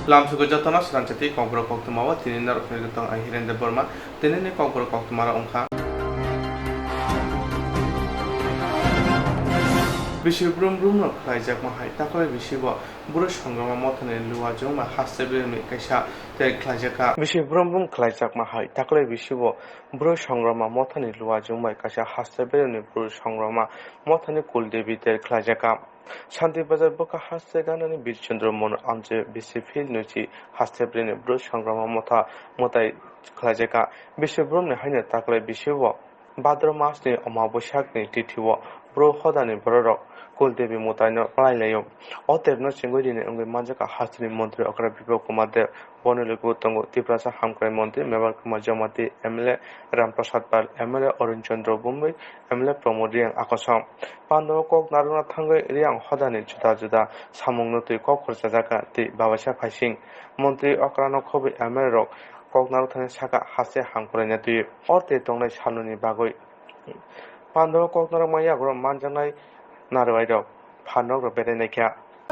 Lamsugo jatona Swrangchati Kokborok Koktwma tini narok nirgitong Ahirende Burma tini ni Kokborok Koktwma ongkha Bisi brum no khlaijak mahai takole bisi bo buru songrama mothane luwa jongma haste mi kaisa te khlaijaka bisi brum khlaijak mahai takole bisi bo buru songrama mothane luwa jongma kaisa haste ni buru songrama mothane kuldebi te khlaijaka Santirbazar boka haste ganani Birchandra mon amje bisi fil nuchi haste ni buru songrama motai khlaijaka bisi brum ne haine takole bisi bo Bhadra mas ni Amabosak ni tithiwo bro hodani borok kuldebi mutaino lailaiyo otebno chingoi ni ongi manjaka hasni mantri okra bipok kumade bonulugu tongo tiprasa hamkrai mantri mebar kumar jamati MLA Ramprasad Pal MLA Arun Chandra Bumbai MLA Pramod Riang akosam Pandava kok naruna thangai riang hodani juda samungno tui kok khorjaka ti babasa phaising mantri okrano khobi MLA rok koknaru thane saka hase hamkrai na tui orte tongnai saluni bagoi Pandava koknaru maya gro manjanai নারবাইরাও ফানক বেড়ে নাইকা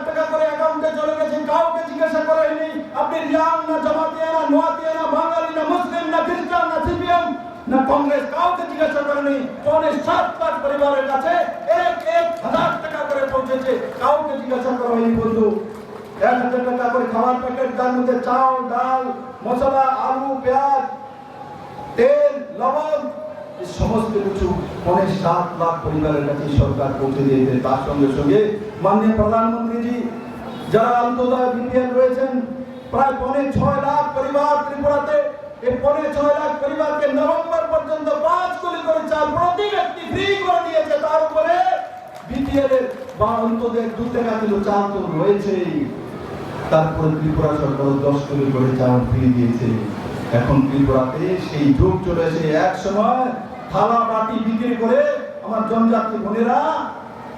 টাকা করে অ্যাকাউন্টে চলে গেছে কাউকে জিজ্ঞাসা করেনি আপনি রিয়াং না জামাতিয়া না নোয়াতিয়া না বাঙালি না মুসলিম না খ্রিস্টান না সিপিএম না কংগ্রেস কাউকে জিজ্ঞাসা করেনি 7 লাখ পরিবারের কাছে 1,000 টাকা করে পৌঁছেছে কাউকে জিজ্ঞাসা করেনি বন্ধু 1,000 টাকা করে খাবার প্যাকেট তার মধ্যে চাল ডাল মশলা আলু পেঁয়াজ তেল লবণ এই সমস্ত কিছু 7 লাখ পরিবারের কাছে সরকার পৌঁছে দিয়েছে তার সঙ্গে সঙ্গে মাননীয় প্রধানমন্ত্রীজি যারা অন্তোদয় বিপিএল রয়েছেন প্রায় 6 লাখ পরিবার ত্রিপুরাতে এই 6 লাখ পরিবারকে নভেম্বর পর্যন্ত 5 কোটি করে চাল প্রতি ব্যক্তি ফ্রি করে দিয়েছে তার উপরে বিপিএল এর বা অন্তোদয় 2 টাকা কিলো চাল তো রয়েছেই তারপরে ত্রিপুরা সরকার 10 কোটি করে চাল ফ্রি দিয়েছে এখন ত্রিপুরাতে সেই যুগ চলে এসে এক সময় থালা বাটি বিক্রি করে আমার জনজাতি বোনেরা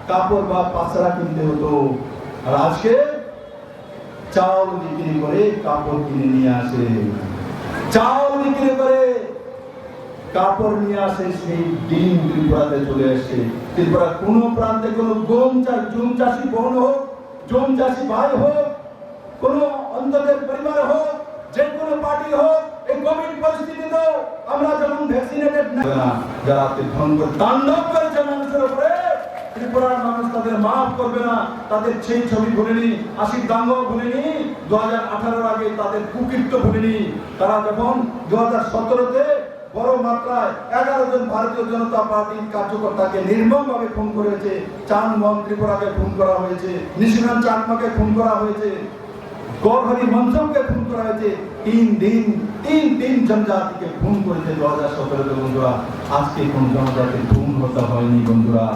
কাপড় বা পাছরা কিনতে হতো আর আজকে চাউল বিক্রি করে কাপড় কিনে নিয়ে আসে চাউল বিক্রি করে কাপড় নিয়ে আসে সেই দিন ত্রিপুরাতে চলে আসে ত্রিপুরা কোনো প্রান্তে কোনো জুম চাষি বোন হোক জুম চাষি ভাই হোক কোনো অন্তদের পরিবার হোক যে কোনো পার্টি হোক এই কোভিড পরিস্থিতিতে আমরা যখন ভ্যাকসিনেটেড না যারা ধ্বংস তাণ্ডব করেছে মানুষের উপরে ত্রিপুরার মানুষ তাদের মাফ করবে না তাদের সেই ছবি ভুলেনি 80 দাঙ্গ ভুলেনি 2018 আগে তাদের কুকীর্ত ভুলেনি তারা যখন 2017-তে বড় মাত্রায় 11 জন ভারতীয় জনতা পার্টির কার্যকর্তাকে নির্মমভাবে খুন করেছে চানমোহন ত্রিপুরাকে খুন করা হয়েছে নিশিকান চাকমাকে খুন করা হয়েছে গৌরহরি মঞ্চমকে খুন করা হয়েছে 3 দিন জনজাতিকে খুন করেছে 2017-তে বন্ধুরা আজকে কোন জনজাতির খুন হতে হয়নি বন্ধুরা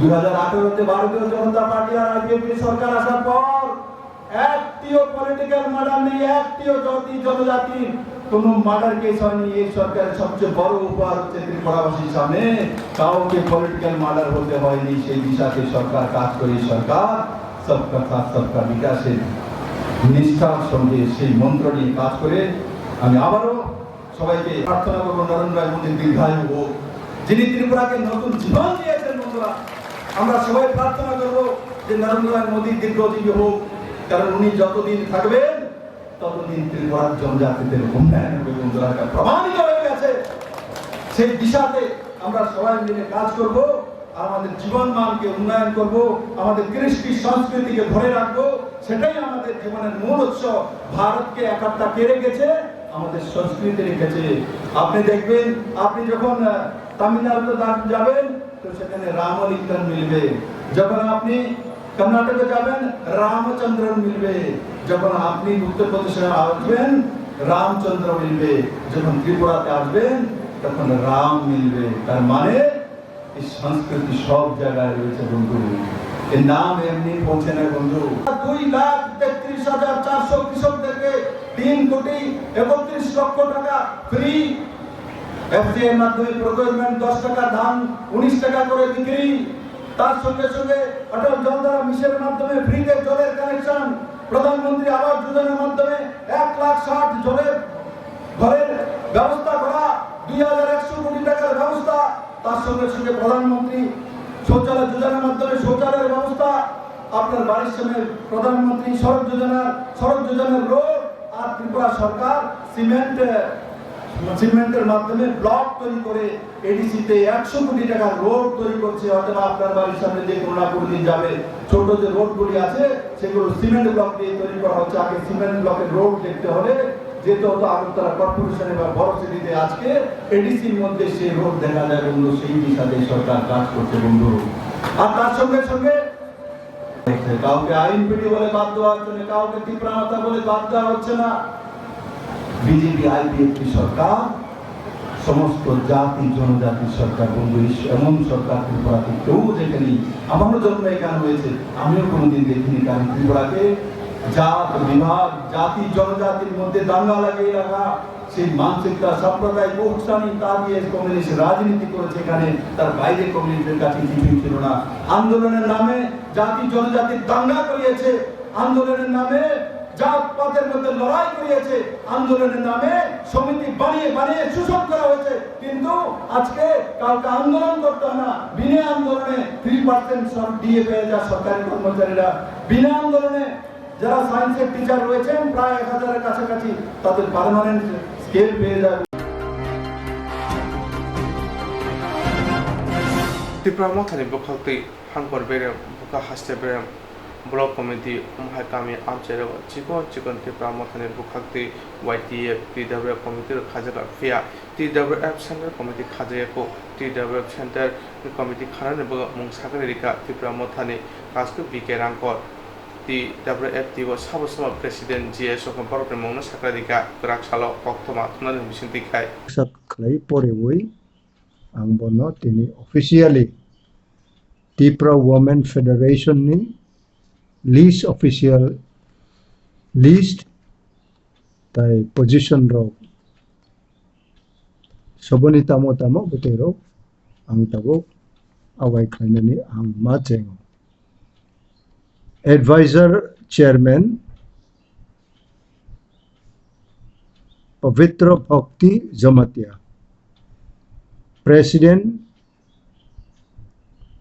2018-তে ভারতীয় জনতা পার্টি আর বিজেপি সরকার আসার পর একটিও পলিটিক্যাল মার্ডার নেই একটিও জনজাতির কোন মার্ডার কেস হয়নি এই সরকারের সবচেয়ে বড় উপহার হচ্ছে ত্রিপুরাবাসীর সামনে কাউকে পলিটিক্যাল মার্ডার হতে হয়নি সেই দিশাতে সরকার কাজ করে সরকার সবকা সাথ সবকা বিকাশের নিষ্ঠার সঙ্গে সেই মন্ত্র নিয়ে কাজ করে আমি আবারও সবাইকে প্রার্থনা করবো নরেন্দ্র মোদীর দীর্ঘায়ু হোক যিনি ত্রিপুরাকে নতুন জীবন দিয়েছেন বন্ধুরা আমরা সবাই প্রার্থনা করবো যে নরেন্দ্র মোদী দীর্ঘজীবী হোক কারণ উনি যতদিন থাকবেন ততদিন ত্রিপুরার জনজাতিদের উন্নয়ন হবে বন্ধুরা প্রমাণিত হয়ে গেছে সেই দিশাতে আমরা সবাই মিলে কাজ করব আমাদের জীবন মানকে উন্নয়ন করব আমাদের কৃষ্টি সংস্কৃতিকে ধরে রাখবো সেটাই আমাদের জীবনের মূল উৎস ভারতকে একাত্তা কে রেখেছে আমাদের সংস্কৃতি রেখেছে আপনি দেখবেন আপনি যখন তামিলনাড়ুতে যাবেন তো সেখানে রামলিঙ্গন মিলবে যখন আপনি কর্ণাটকে যাবেন রামচন্দ্রন মিলবে যখন আপনি উত্তরপ্রদেশে আসবেন রামচন্দ্র মিলবে যখন ত্রিপুরাতে আসবেন তখন রাম মিলবে তার মানে এই সংস্কৃতি সব জায়গায় রয়েছে বন্ধু এর নাম এমনি পৌঁছে না বন্ধু 2,33,400 কৃষকদেরকে 3,31 লক্ষ টাকা ফ্রি এফডিএর মাধ্যমে প্রকিউরমেন্ট 10 টাকা ধান 19 টাকা করে বিক্রি তার সঙ্গে সঙ্গে অটল জলধারা মিশনের মাধ্যমে ফ্রিতে জলের কানেকশন প্রধানমন্ত্রী আবাস যোজনার মাধ্যমে 1,60,000 জলের ঘরের ব্যবস্থা করা 2,100 কোটি টাকার ব্যবস্থা তার সঙ্গে সঙ্গে প্রধানমন্ত্রী শৌচালয় যোজনার মাধ্যমে শৌচালয়ের ব্যবস্থা আপনার বাড়ির সামনে প্রধানমন্ত্রী সড়ক যোজনার রোড আর ত্রিপুরা সরকার সিমেন্টের মাধ্যমে ব্লক তৈরি করে এডিসিতে 100 কোটি টাকার রোড তৈরি করছে। অথবা আপনার বাড়ির সামনে যে করোনাপুর দিয়ে যাবে ছোট যে রোডগুলি আছে সেগুলো সিমেন্ট ব্লক দিয়ে তৈরি করা হচ্ছে। আগে সিমেন্ট ব্লকের রোড দেখতে হলে যেহেতু হতো আগরতলা কর্পোরেশনে বা বড় সিটিতে, আজকে এডিসির মধ্যে সেই রোড দেখা যায় বন্ধু। সেই দিশাতে সরকার কাজ করছে বন্ধু। আর তার সঙ্গে সঙ্গে কাউকে আইন পিটি বলে বাদ দেওয়া হচ্ছে না, কাউকে তীব্রতা বলে বাদ দেওয়া হচ্ছে না। বিজেপি আইপিএফটি সরকার সমস্ত জাতি জনজাতির সরকার বন্ধু। এমন সরকার ত্রিপুরাতে কেউ দেখেনি। আমারও জন্ম এখানে হয়েছে, আমিও কোনোদিন দেখিনি। কারণ ত্রিপুরাকে জাত বিভাগ জাতি জনজাতির মধ্যে দাঙ্গা লাগিয়ে রাখা, সেই মানসিকতা সাম্প্রদায়িক উৎসাহী তা দিয়ে কমিউনিস্ট রাজনীতি করেছে। এখানে তার বাইরে কমিউনিস্টের কাছে কিছুই ছিল না। আন্দোলনের নামে জাতি জনজাতির দাঙ্গা করিয়েছে, আন্দোলনের নামে জাতপাতের মধ্যে লড়াই করিয়েছে, আন্দোলনের নামে সমিতি বানিয়ে শোষণ করা হয়েছে। কিন্তু আজকে কাউকে আন্দোলন করতে হয় না, বিনা আন্দোলনে 3% দিয়ে পেয়ে যায় সরকারি কর্মচারীরা। বিনা আন্দোলনে যারা সায়েন্সের টিচার রয়েছেন প্রায় 1000-এর কাছাকাছি, তাদের পার্মানেন্ট স্কেল পেয়ে যাবে। ত্রিপুরা মথানি বখালতি হানকর বেরেম বুকা হাসতে বেরেম block committee umhaikami amchero chikon Tripura মথানি বখালতি YTF TWF কমিটির খাজাকা ফিয়া TWF সেন্টার কমিটি খাজায়াকো TWF সেন্টার কমিটি খানানে বগ মুংসাগরিকা ত্রিপুরা মথানি কাজকু বিকে রাংকর TWF tigo sabosama president GS of Amarpur mongna sakradika Agartala Koktwma tunani bisinti khai saklai porewoi angbono tini officially Tripura Women Federation ni list official list tai position ro soboni tamo butero ang tabok awai khainani ang macheng advisor chairman Pavitra Bhakti Jamatia president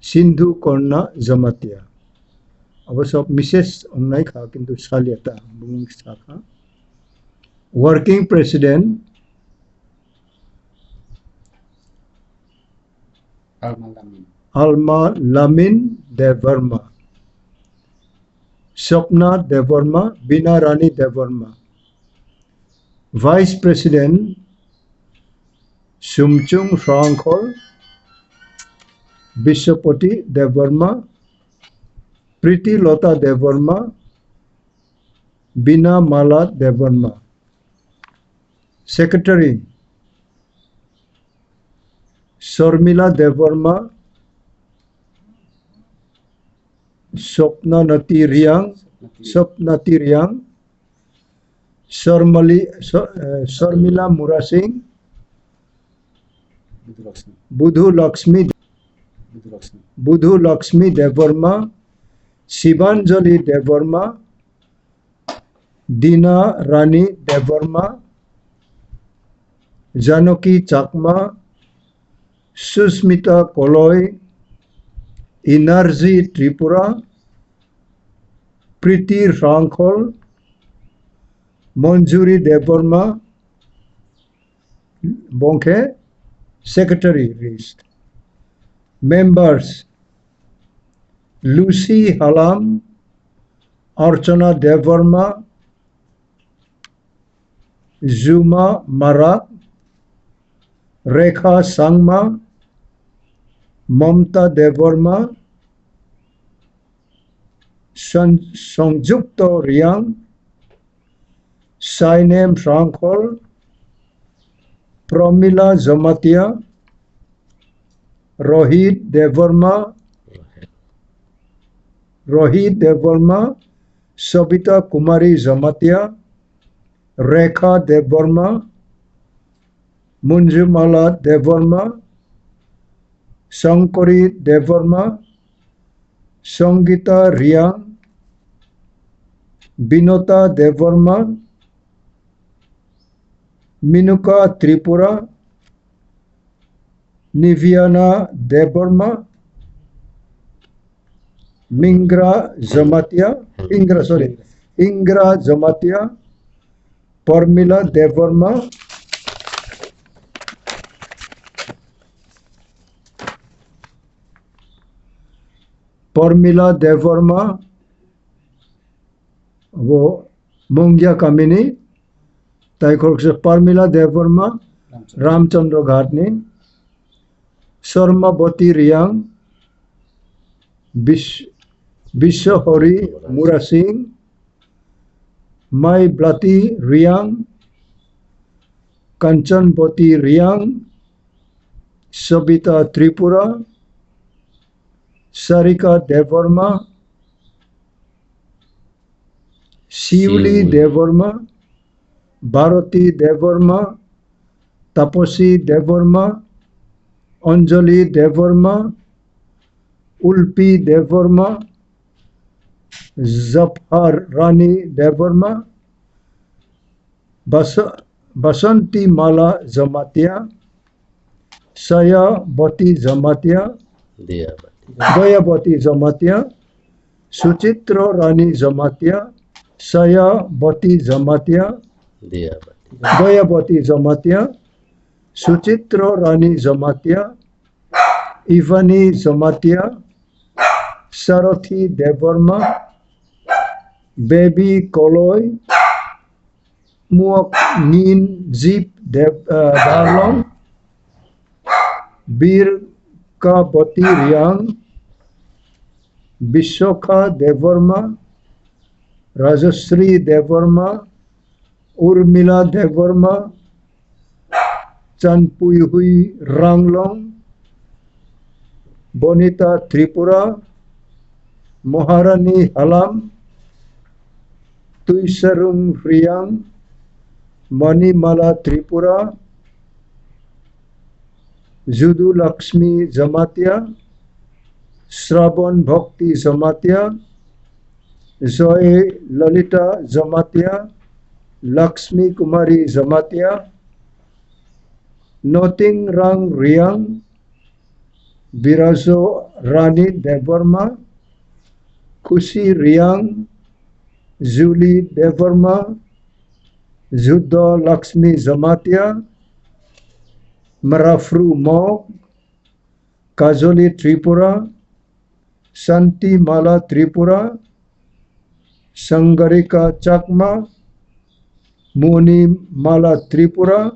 Sindhu Korna Jamatia অবশ্য Mrs অন্যায় খা কিন্তু সালিয়াতা বুং শাখা working president Alma Lamin Debbarma Swapna Debbarma Bina Rani Debbarma vice president সুমচুং স্বরাংখল Bishwapati Debbarma Priti Lota Devarma, Bina Mala Devarma. Secretary Sharmila Devarma, Swapnati Riyang, Sharmila Murasing, Budhu Lakshmi Devarma, Shivanjali Devarma, Dina Rani Devarma, Janaki Chakma, Susmita Koloy, Energy Tripura, Priti Rangkhol, Monjuri Devarma, Bonke, Secretary list. Members Lucy Halam, Archana Devarma, Zuma Marak, Rekha Sangma, Mamta Devarma, Sanjukta Riyang, Sainem Srankhol, Pramila Jamatia, Rohit Devarma, Sabita Kumari Jamatia, Rekha Devarma, Munjumala Devarma, Sankari Devarma, Sangita Riyang, Binota Devarma, Minuka Tripura, Niviana Devarma, Ingra Jamatia, Parmila Devarma, वो Mungya Kamini, Taikorkse Parmila Devarma, Ramchandra Ghatni, Sharma Boti Riyang, Bishahori Mura Singh, Mai Blati Riyang, Kanchan Boti Riyang, Sabita Tripura, Sarika Devarma, Shivli Devarma, Bharati Devarma, Taposi Devarma, Anjali Devarma, Ulpi Devarma, Zafar Rani Devarma, Basanti Mala Jamatia, Saya Boti Jamatia, Dayabati Jamatia, Suchitra Rani Jamatia, Saya Boti Jamatia, Dayabati Jamatia, Suchitra Rani Jamatia, Ivani Jamatia, Sarathi Devarma, Baby Koloy, Muak Nin Zip Darlong, Bir Kabati Riyang, Bishokha Devarma, Rajasri Devarma, Urmila Devarma, Chanpui Hui Ranglong, Bonita Tripura, Moharani Halam, Tuisarung Riyang, Manimala Tripura, Judu Lakshmi Jamatia, Shravan Bhakti Jamatia, Joy Lalita Jamatia, Lakshmi Kumari Jamatia, Noting Rang Riyang, Birajo Rani Devarma, Kushi Riyang, Julie Devarma, Judha Lakshmi Jamatia, Marafru Mog, Kajoli Tripura, Santi Mala Tripura, Sangarika Chakma, Muni Mala Tripura,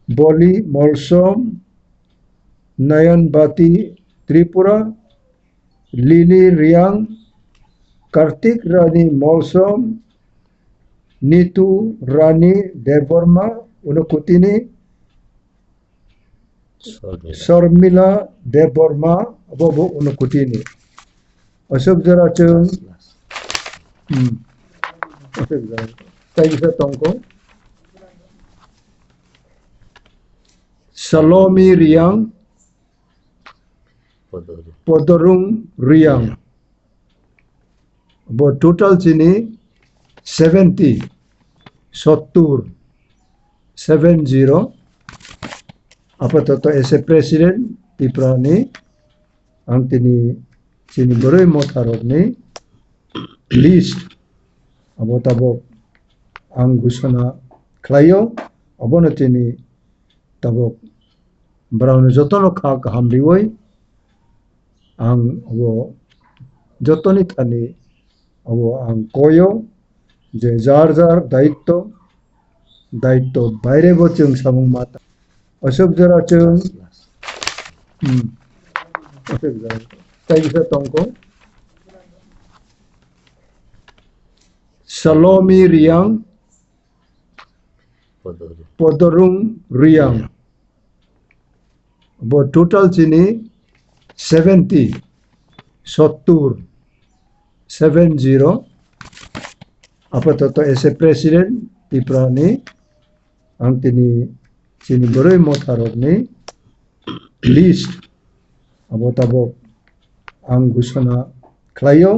Boli Molsom, Nayan Bati Tripura, Lili Riyang, Kartik Rani Molsom, Nitu Rani Devarma, Unukutini, Sarmila Devarma, Abobo Unukutini. Asok Jara Chung, Tongko, Salomi Riyang, Podorung Riyang. About total chini 70, 70. Apatatto ese president Tiprani, ang sini boroy motarog ni list abo ang gusto na klayo abo na tabok brown jotono hamriwoy ang abo jotoni tani abo ang koyo je jar daitto বাইরে বচং samung mata Ashok জরা চং অশোক জরা তাইসা tongko Salomi Riyang, Podorung Riyang. About total chini 70, 70. Apatatto ese president Tiprani, ang sini boroy motarog ni list abo ang gusto na klayo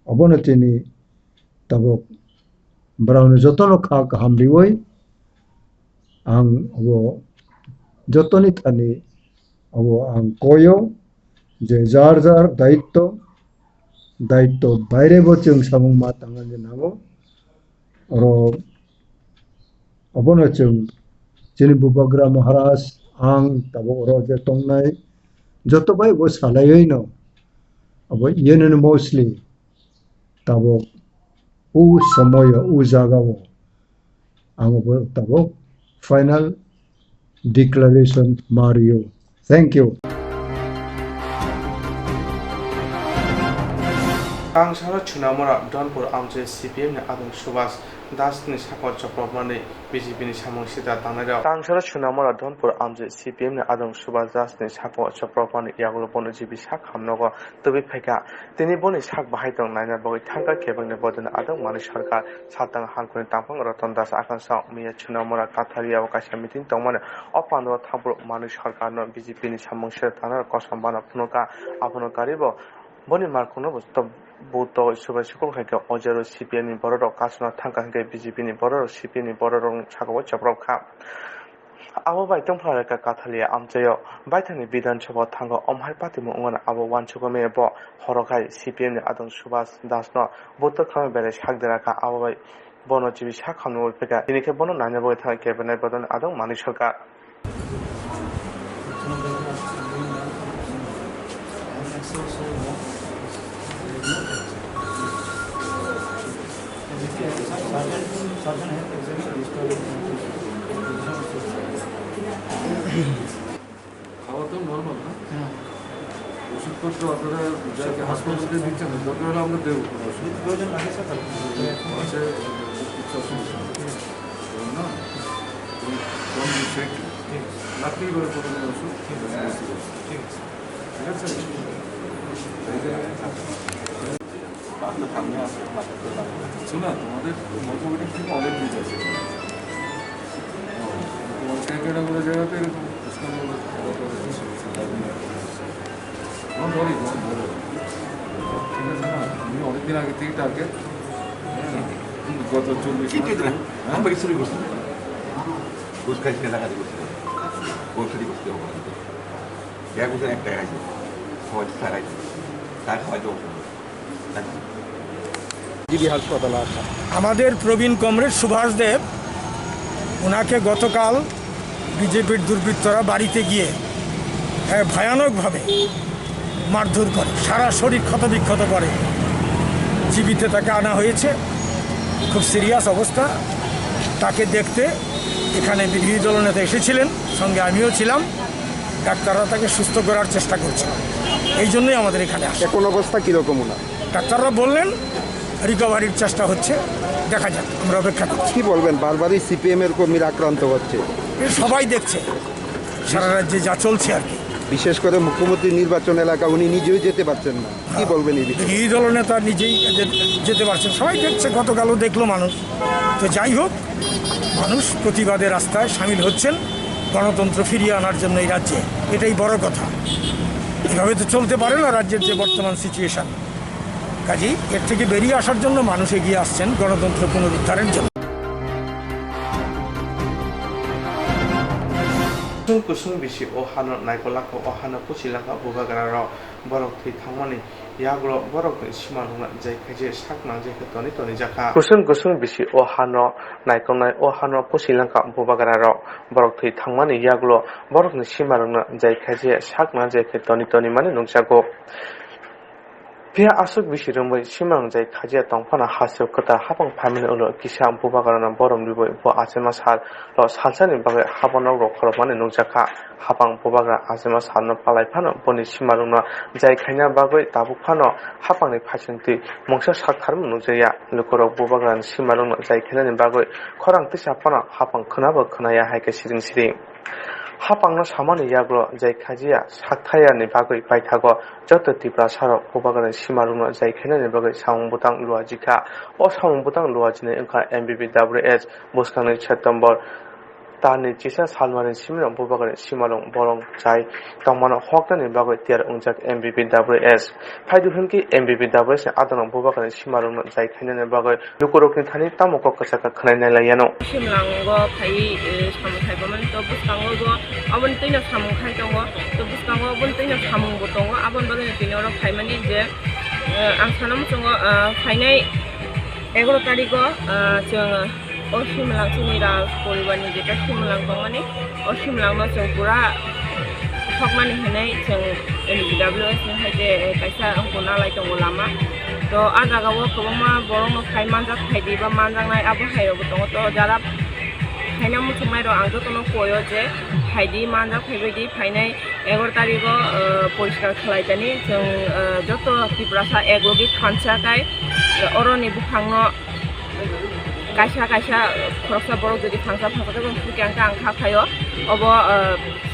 abo na tabok brown jotono hamriwoy ang abo jotoni tani abo ang koyo je jar daitto दायित्व बायरेबो जों सामुंमा 당한지 나고 어로 어번에 जों जेने बुबाग्रा महाराज आं तब अरो जे तंनाय जतबाय वो सालायै न अब येनन mostly तब उ समय उ जागाओ आं तब final declaration Mario thank you Kangsara Chunamora Donpur Amje CPM ni Adung Subhas Das ni Sakot Chopramani BJP ni Samung Sita Tanara Kangsara Chunamora Donpur Amje CPM ni Adung Subhas Das ni Sakot Chopramani Yagulo Bono GB Sak Hamnogo Tobi Pheka Tini Boni Sak Bahaitong Naina Boy Thangka Kebang ni Bodan Adung Mani Sarkar Satang Hankuni Tampang Roton Das Akansa Miya Chunamora Katharia Wakasha Meeting Tongmane Opando Thambur Mani Sarkar no BJP ni Samung Sita Tanara Kosambana Punoka Abono Karibo Boni Markono Stop Boto Subashikul Haka Ojero CPN in Bororo Kasuna Tanka BJP in Bororo CPN in Bororo Chakawa Chaproka. Our Baiton Paraka Catalia Amjayo, Baitani Bidan Chabo Tango, Omhai Patimu, our one Chukome Bo, Horokai, CPN Adon Subas, does not, Boto Kamaberish Hagderaka, our Bono Chibi Shakan will pick up. In a Bono Nanabo Tanka, Benebadan Adon Manishaka. খাওয়া তো normal না ওষুধপত্র আপনারা যাকে হাসপাতালে দিচ্ছেন দরকার হলে আমরা দেবো ওষুধ প্রয়োজন লাগে আছে কিছু অসুবিধা না কম দিচ্ছে রাত্রি করে কোনো ওষুধ ঠিক আছে শোনা তোমাদের মধ্যবর্তী থেকে অনেক দিক আছে ক্যালকাটা জায়গাতে এরকম ঠিক আছে না আমি অনেকদিন আগে থেকে টার্গেট গত 40 শুরু করছি গোসকাজ এলাকাতে করছি গোসকাজি করতে হবে এক বছর একটা আছে সবাই সারাইছে তার হয়তো জিবি হাসপাতাল আসা আমাদের প্রবীণ কমরেড সুভাষ দেব ওনাকে গতকাল বিজেপির দুর্বৃত্তরা বাড়িতে গিয়ে ভয়ানকভাবে মারধর করে সারা শরীর ক্ষতবিক্ষত করে জীবিতে তাকে আনা হয়েছে খুব সিরিয়াস অবস্থা তাকে দেখতে এখানে বিরোধী দলনেতা এসেছিলেন সঙ্গে আমিও ছিলাম ডাক্তাররা তাকে সুস্থ করার চেষ্টা করছে এই জন্যই আমাদের এখানে আসে কোন অবস্থা কীরকম না ডাক্তাররা বললেন রিকভারির চেষ্টা হচ্ছে দেখা যাক আমরা অপেক্ষা করছি কি বলবেন বারবারই সিপিএম এর কর্মীরা আক্রান্ত হচ্ছে সবাই দেখছে সারা রাজ্যে যা চলছে আর কি বিশেষ করে মুখ্যমন্ত্রী নির্বাচন এলাকা উনি নিজেও যেতে পারছেন না কি বলবেন এই বিষয়ে বিরোধী দলনেতা নিজেই যেতে পারছেন সবাই দেখছে গতকালও দেখলো মানুষ তো যাই হোক মানুষ প্রতিবাদের রাস্তায় সামিল হচ্ছেন গণতন্ত্র ফিরিয়ে আনার জন্য এই রাজ্যে এটাই বড় কথা এভাবে তো চলতে পারে না রাজ্যের যে বর্তমান সিচুয়েশন কাজেই এর থেকে বেরিয়ে আসার জন্য মানুষ এগিয়ে আসছেন গণতন্ত্র পুনরুদ্ধারের জন্য Kusung bisi ohano naikolaka ohano pusilaka bubagararo borok thi thangmani yagro borok simanuna jai khaje sakna jai toni toni jaka kusung bisi ohano naikonai ohano pusilaka bubagararo borok thi thangmani yaglo borok ni simanuna jai khaje sakna jai toni toni mane nungsago Pia asuk bisi rumbai simang jai khaje tongphana haseu kota hapang phamini ulo kisam bubagarana borom riboi bo achema sal lo salsani bagai habanok ro khoromane nungjaka hapang bubagra achema salno palaiphano boni simarungno jai khaina bagai tabuphano hapangni phasingti mongsa sakharmu nungjaya lukorok bubagrani simarungno jai khainani bagai khorang tisapano hapang khonabo khonaya haike siring siring Hapangno samani yaglo jai khajia sakthayani bagoi baithago joto tipra sarok bubagarani simarungno jai khainani bagai samungbutang luajika o samungbutang luajine engka MBBWS buskangni September Tani Chisa Salmarin Simon Bubagar Simalong Borong Chai Tamano Hokani Bagay Tier Unjak MBBWS Paiduhunki MBBWS Adana Bubagar Simalong Jai Kanan Bagay Lukorokin Tani Tamoko Kasaka Kanayano Simlango Pai Samukai Baman to Bustango Avantina Samukai Tongo to Bustango Avantina Samungo Tongo Avan Bagan Pinoro Paimani आं साना मुचुङो फाइनाय 11 तारिखो जोङो असिमलां जोंनि राज परिबारनि जेटा सिमलां दं माने असिमलांनो जों पुरा थकनानै होनाय जों NBWS नि हायदे कायसा अंखना लाय दङ लामा तो आ जागावो गोबांमा बरंनो फाइ मानजाक फाइदि बा मानजांनाय आबो हायरबो दङ तो जारा फाइना मुचुंनाय र आं जतनो कोयो जे फाइदि मानजाक फाइबायदि फाइनाय 11 तारिखो परिष्कार खालायजानि जों जत तिब्रासा एगोगि खानसाकाय अरनि बुखांनो कायसा कायसा खरसा बरक जदि फांसा फांसा जों फुकियांका आं खाखायो अब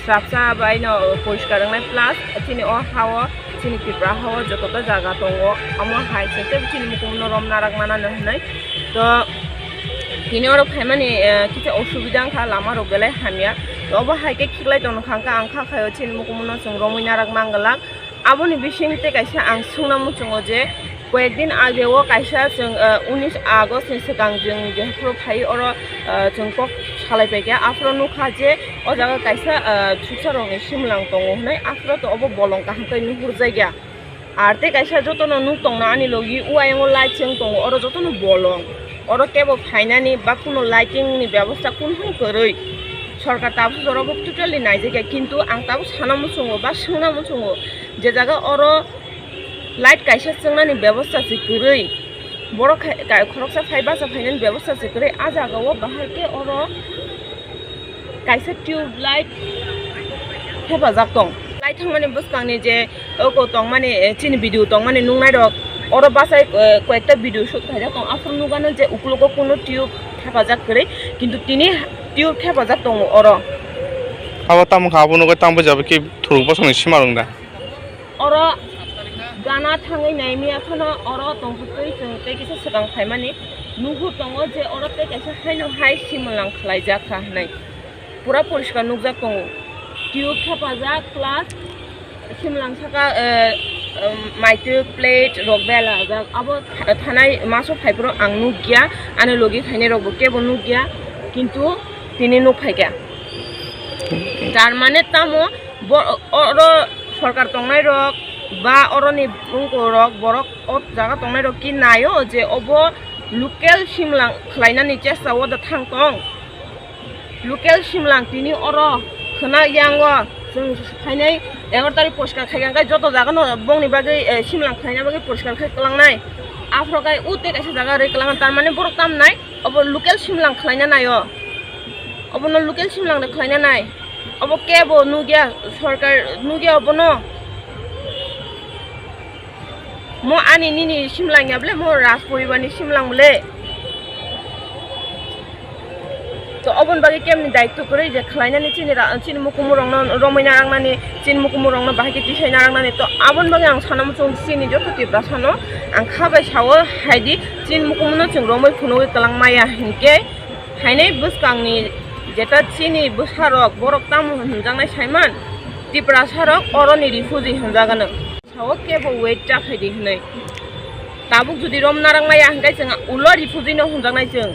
स्राबसा बायनो परिष्कार रंनाय प्लास तिनि अ हावो तिनि तिब्रा हावो जतता जागा दङ अमो हाय सेते तिनि मुकुमनो रम नाराक माना नहनाय तो तिनि अर फाइमानि किसे असुबिदा खा लामा रगले हामिया तो अब हायके खिगलाय दङ खांका आं खाखायो तिनि मुकुमनो जों रमै नाराक मांगला आबोनि बिसिंते कायसा आं सुंना मुचुङो जे कয়েকদিন আগেও কাইসা जों 19 আগস্ট नि सिगां जों जेहफ्रो फाइ और जों কক सालायबायगे आफ्रो नुखा जे ओ जागा काइसा थुसारंनि सिमलां दङ होनाय आफ्रो तो अब बलं काहकै नुहुर जायगा आरते काइसा जतनो नु दंना आनि लगी उआयंग लाइटिंग दङ और जतनो बलं और केबो फाइनानि बा कुनो लाइटिंग नि व्यवस्था कुनहु गरै सरकार ताबो जरबो टोटली नाय जायगा किन्तु आं ताबो साना मुचुङो बा सोना मुचुङो जे जागा और लाइट कायसा जोंनानि व्यवस्था से गरै बर खरकसा फाइबासा फाइनानि व्यवस्था से गरै आ जागाव बाहायके और कायसा ट्यूब लाइट हेफाजाब दं लाइट थांमाने बसकांनि जे ओको दं माने चिनि भिडिअ दं माने नुंनाय रक और बासाय कयेकटा भिडिअ शुट थायदा दं आफर नुगानो जे उकुलको कोनो ट्यूब हेफाजाब गरै किन्तु तिनि ट्यूब हेफाजाब दं और आबो ताम खाबो नुगो तामबो जाबो कि थुरुक बसंनि सिमा दं दा और गाना थाङै नायमिया खनो और दंफकै जों ते किसे सिगां फाइमानि नुहुर दङ जे और ते कायसा हायनो हाय सिमलां खालायजाखा होनाय पुरा परिष्कार नुगजाक दङ ट्यूब हेफाजाब प्लास सिमलां साका माइटो प्लेट रगबेला जा अब थानाय मासो फाइब्रो आं नुगिया आने लगी फाइने रगबो केबो नुगिया किन्तु तिनि नुफायगा तार माने तामो और सरकार तंनाय रक बा अरनि बुंको रक बरक अत जागा तंनाय रक कि नायो जे अब लोकेल सिमलां खलायनानि चेस्टाव दा थांतों लोकेल सिमलां तिनि अर खना यांगो जों फाइनाय 11 तारिख परिष्कार खायगांगाय जत जागा न बंनि बागै सिमलां खायना बागै परिष्कार खायलांनाय आफ्रकाय उते कायसा जागा रेकलां तार माने बरक ताम नाय अब लोकेल सिमलां खलायना नायो अब न लोकेल सिमलां खलायना नाय अब केबो नुगिया सरकार नुगिया अब न म आनि निनि सिमलांयाबले म राज परिबारनि सिमलांबले तो अबन बागै केमनि दायित्व करै जे खलायनानि चिनि मुकुमुरंनो रमायना रांनानि चिनि मुकुमुरंनो बाहायके तिसायना रांनानि तो आबन बागै आं साना मुचुं चिनि जतो तिब्रा सानो आं खाबाय सावो हायदि चिनि मुकुमुनो जों रमै फुनोय कलांमाया हिनके हायनाय बसकांनि जेटा चिनि बसारक बरक ताम होनजांनाय सायमान तिब्रा सारक अरनि रिफुजि होनजागानो सावो केबो वेट जाफायदि होनै ताबुक जुदि रम नारांमाया हिनकाय जों उलो रिफुजिनो होनजांनाय जों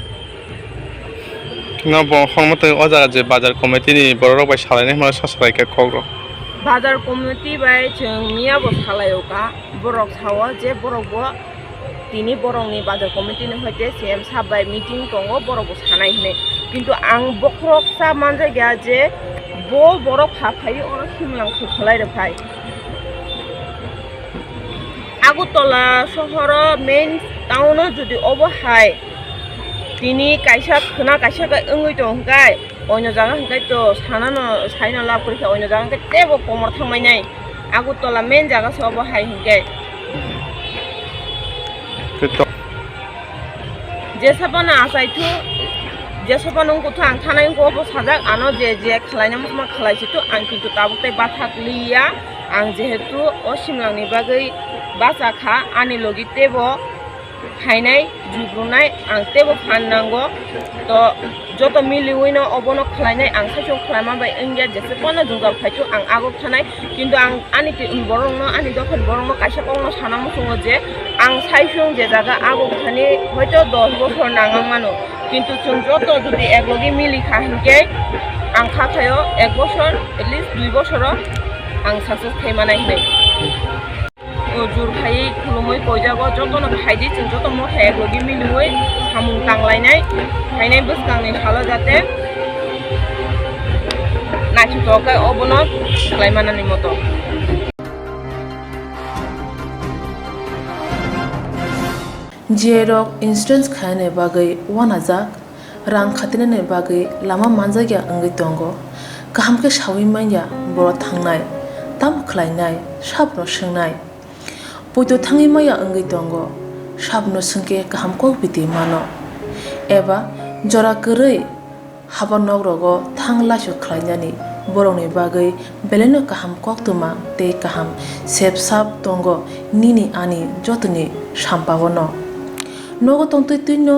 ना बखमते अजागा जे बाजार कमिटिनि बररक बाय सालायनाय मा सासरायके खग्र बाजार कमिटि बाय जों मियाबो सालायोका बरक सावो जे बरकबो तिनि बरंनि बाजार कमिटिनि हयते सेम साबाय मिटिं दङ बरकबो सानाय होनै किन्तु आं बखरक सा मानजाय गया जे बो बरक फाफायो और सिमलां खलाय रफाय आगरतला शहर मेन टाउन जुदि अबहाय तिनि कायसा खना कायसा ओंगै दंगाय अন্য জায়গা हंगाय तो सानानो साइना लाभ करिखा अন্য জায়গা हंगाय तेबो कमर थांमायनाय आगरतला मेन জায়গা से अबहाय हंगाय जेसाबाना आसायथु जेसाबानो गथ आं थानाय गब साजाक आनो जे खलायना मा खलायसिथु आं किन्तु ताबुतै बाथा लिया आं जेहेतु असिमलांनि बागै बासाखा आनि लगी तेबो फाइनाय जुब्रुनाय आं तेबो फाननांगौ तो जत मिलिवैनो अबनो खलायनाय आं साइसो खलायमा बाय इंडिया जेसेबानो जुगाल फायथु आं आगब थानाय किन्तु आं आनि बरंनो आनि दखन बरंनो कायसा कौनो साना मुसुङो जे आं साइसो जे जागा आगब थानि हयतो 10 बছর नाङां मानो किन्तु जों जत जुदि एकलगे मिलिखा हिनके आं खाखायो 1 বছর एटलिस्ट 2 বছर आं success थाइमानाय हिनै jur khai khulumoi poijago jotono haidi chung jotono thayek logi miluoi samung tanglainai hainai buskangni halo jate nachutokai obono khlaimanani moto Jerok insurance khane bagai wanajak rang khatinane bagai lama manjagya angai tongo kaham ke shawi manya boro thangnai tam khlainai sabno swngnai poito thangi maya angai tongo sabno sungke kaham ko biti mano eba jora korei habanog rogo thangla shu khlainani borongni bagai beleno kaham koktwma te kaham sep sap tongo nini ani jotoni sampawono nogo tongtoi tuino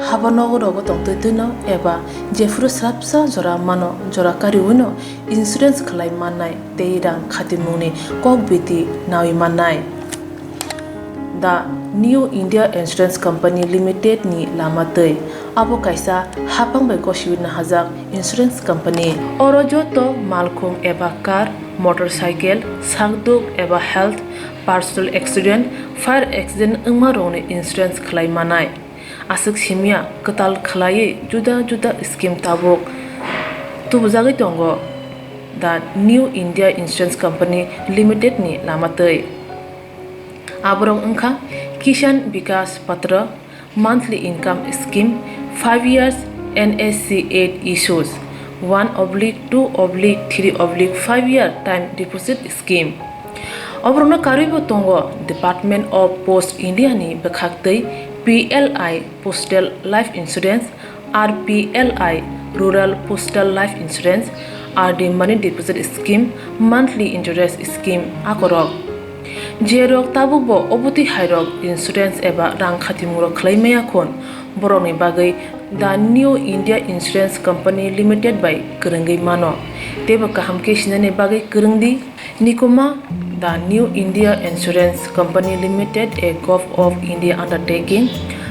haba nogo rogo tongtoi tuino eba jefuru srapsa jora mano jora kariwino insurance khlai manai teirang khatimuni kokbiti nawi manai The New India Insurance Company Limited ni lamatei abo kaisa hapang bai kosibina hajak insurance company oro joto malkhung eba car motorcycle sakduk eba health personal accident fire accident ungma rongni insurance khlai manai asuk simia katal khlai juda juda scheme tabok tubujagi tongo The New India Insurance Company Limited ni lamatei aborong ungkha Kisan Vikas Patra monthly income scheme 5 years NSC 8 issues 1/2/3/5 year time deposit scheme obrona karibo tongo Department of Post India ni bekhaktei PLI Postal Life Insurance RPLI Rural Postal Life Insurance RD Money Deposit Scheme monthly interest scheme akorok Jerok tabubo obuti hairok insurance eba rang khatimuro khlaimaya khon boroni bagai The New India Insurance Company Limited by Kurungai mano teba kaham ke sinane bagai kurungdi nikoma The New India Insurance Company Limited a Gov of India undertaking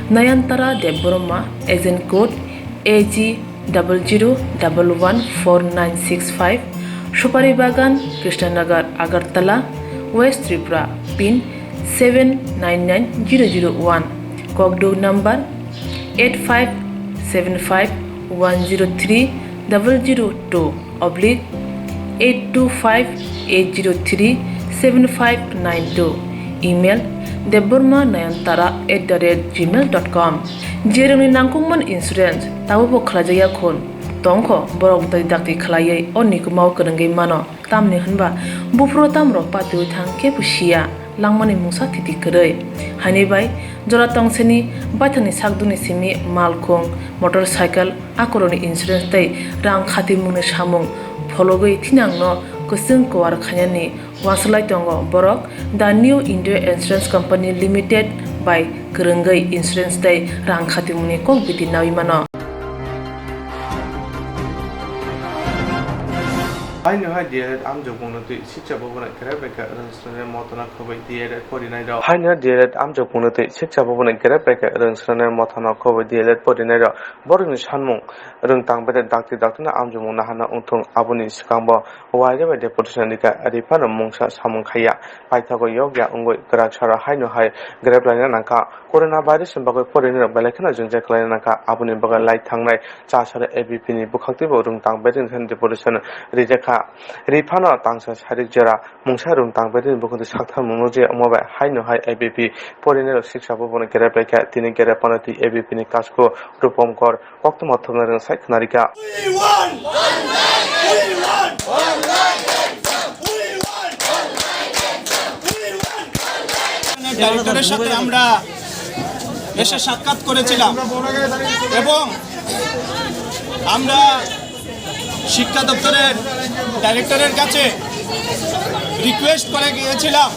Nayantara Deboroma agent code AG 00114965 Supari Bagan Krishnanagar Agartala West Tripura pin 799001 Kokborok number 8575102825-825-803-7592 email debormanayantara@gmail.com jerongni nangkukman insurance tabubo khlajaya khon tongkho borok dai dakti khlaiye onnikumau kurungai mano tamni hunba bufro tamro patu thang ke pusia langmani mungsa thiti korei hani bai jora tongseni baithani sakduni simi malkhung motorcycle akoroni insurance tai rang khati mungni samung phologoi thinangno kusung kwar khanyani waslai tongo borok The New India Insurance Company Limited by kurungai insurance tai rang khati mungni kokbiti nawi mano Haino hai diere am jokungno tui sikcha bobona kerabeka rangsrane motona khobai diere porinai ro haino diere am jokungno tui sikcha bobona kerabeka rangsrane motona khobai diere porinai ro borni sanmung rungtang bede dakti daktuna am jokung na hana ungthung abuni sikangbo waide bede potisanika arifana mungsa samung khaya paithago yogya ungoi krakshara haino hai greplaina naka corona virus bagoi porinai belakhana jungjai khlaina naka abuni baga lai thangnai chasara ABP ni bukhakti bo rungtang bede than deportation rijekha Rifano tangsa sarik jera mungsa rum tangbedin bukunti sakta mungje moba haino hai ABP porinero siksa bobone kerapeka tini kerapanati ABP ni kasko rupom kor koktwma thomnarang saikhnarika ডাইরেক্টরের সাথে আমরা এসে সাক্ষাৎ করেছিলাম এবং আমরা শিক্ষা দপ্তরের ডাইরেক্টরের কাছে রিকোয়েস্ট করে গিয়েছিলাম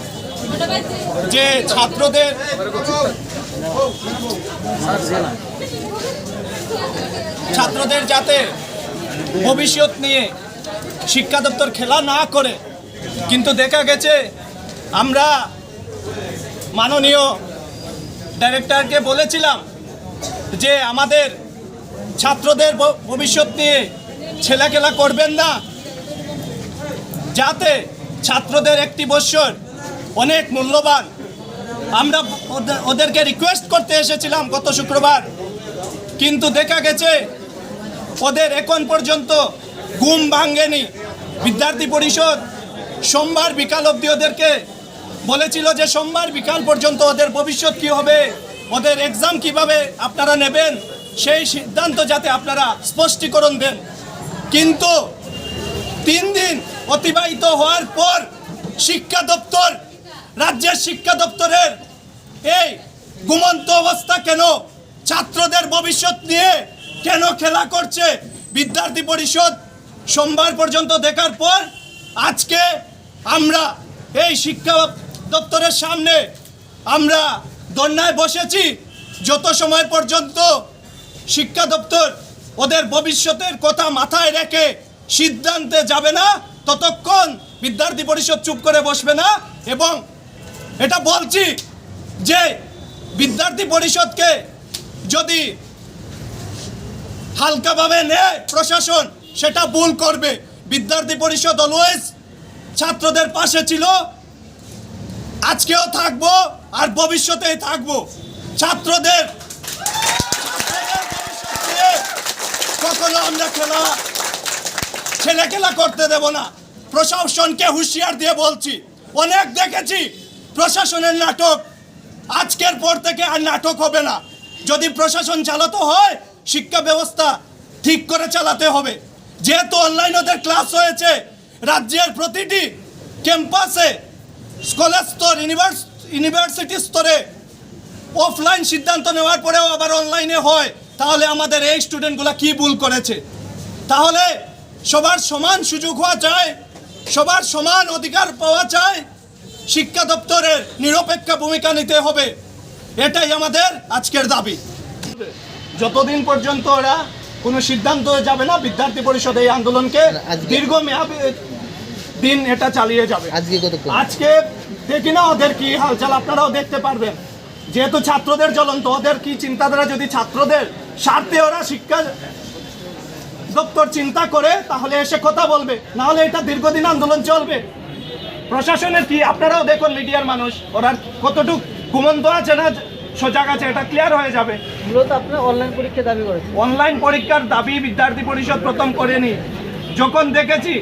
যে ছাত্রদের যাতে ভবিষ্যৎ নিয়ে শিক্ষা দপ্তর খেলা না করে কিন্তু দেখা গেছে আমরা মাননীয় ডাইরেক্টরকে বলেছিলাম যে আমাদের ছাত্রদের ভবিষ্যৎ নিয়ে ছেলেখেলা করবেন না যাতে ছাত্রদের একটি বছর অনেক মূল্যবান আমরা ওদেরকে রিকোয়েস্ট করতে এসেছিলাম গত শুক্রবার, কিন্তু দেখা গেছে ওদের এখন পর্যন্ত ঘুম ভাঙেনি। বিদ্যার্থী পরিষদ সোমবার বিকাল অবধি ওদেরকে বলেছিল যে সোমবার বিকাল পর্যন্ত ওদের ভবিষ্যৎ কি হবে, ওদের এক্সাম কিভাবে আপনারা নেবেন, সেই সিদ্ধান্ত যাতে আপনারা স্পষ্টীকরণ দেন। কিন্তু 3 দিন অতিবাহিত হওয়ার পর শিক্ষা দপ্তর, রাজ্যের শিক্ষা দপ্তরের এই ঘুমন্ত অবস্থা কেন, ছাত্রদের ভবিষ্যৎ নিয়ে কেন খেলা করছে, বিদ্যার্থী পরিষদ সোমবার পর্যন্ত দেখার পর আজকে আমরা এই শিক্ষা দপ্তরের সামনে আমরা ধর্নায় বসেছি। যত সময় পর্যন্ত শিক্ষা দপ্তর ওদের ভবিষ্যতের কথা মাথায় রেখে সিদ্ধান্তে যাবে না, ততক্ষণ বিদ্যার্থী পরিষদ চুপ করে বসবে না। এবং এটা বলছি যে বিদ্যার্থী পরিষদকে যদি হালকাভাবে নেয় প্রশাসন, সেটা ভুল করবে। বিদ্যার্থী পরিষদ অলওয়েজ ছাত্রদের পাশে ছিল, আজকেও থাকবো আর ভবিষ্যতেই থাকবো। ছাত্রদের ভবিষ্যৎ নিয়ে কখনো আমরা ছেলে খেলা করতে দেব না। প্রশাসনকে হুঁশিয়ার দিয়ে বলছি, অনেক দেখেছি প্রশাসনের নাটক, আজকের পর থেকে আর নাটক হবে না। যদি প্রশাসন চালাতে হয় শিক্ষা ব্যবস্থা ঠিক করে চালাতে হবে। যেহেতু অনলাইন ওদের ক্লাস হয়েছে, রাজ্যের প্রতিটি ক্যাম্পাসে, স্কুলের স্তর, ইউনিভার্সিটি স্তরে অফলাইন সিদ্ধান্ত নেওয়ার পরেও আবার অনলাইনে হয়, তাহলে আমাদের এই স্টুডেন্টগুলো কি ভুল করেছে? তাহলে সবার সমান সুযোগ হওয়া চাই, সবার সমান অধিকার পাওয়া চাই, শিক্ষা দপ্তরের নিরপেক্ষ ভূমিকা নিতে হবে, এটাই আমাদের আজকের দাবি। যতদিন পর্যন্ত ওরা কোনো সিদ্ধান্ত যাবে না, বিদ্যার্থী পরিষদ এই আন্দোলনকে দীর্ঘমেয়াদী দিন এটা চালিয়ে যাবে। আজকে দেখি না ওদের কি হালচাল, আপনারাও দেখতে পারবেন। যেহেতু ছাত্রদের জ্বলন্ত, ওদের কি চিন্তাধারা, যদি ছাত্রদের স্বার্থে ওরা শিক্ষা দপ্তর চিন্তা করে তাহলে এসে কথা বলবে, না হলে এটা দীর্ঘদিন আন্দোলন চলবে। প্রশাসনের কি, আপনারাও দেখুন মিডিয়ার মানুষ, ওরা কতটুকু ঘুমন্ত আছে না সজাগ আছে, এটা ক্লিয়ার হয়ে যাবে। মূলত আপনারা অনলাইন পরীক্ষা দাবি করেছেন। অনলাইন পরীক্ষার দাবি বিদ্যার্থী পরিষদ প্রথম করেনি। যখন দেখেছি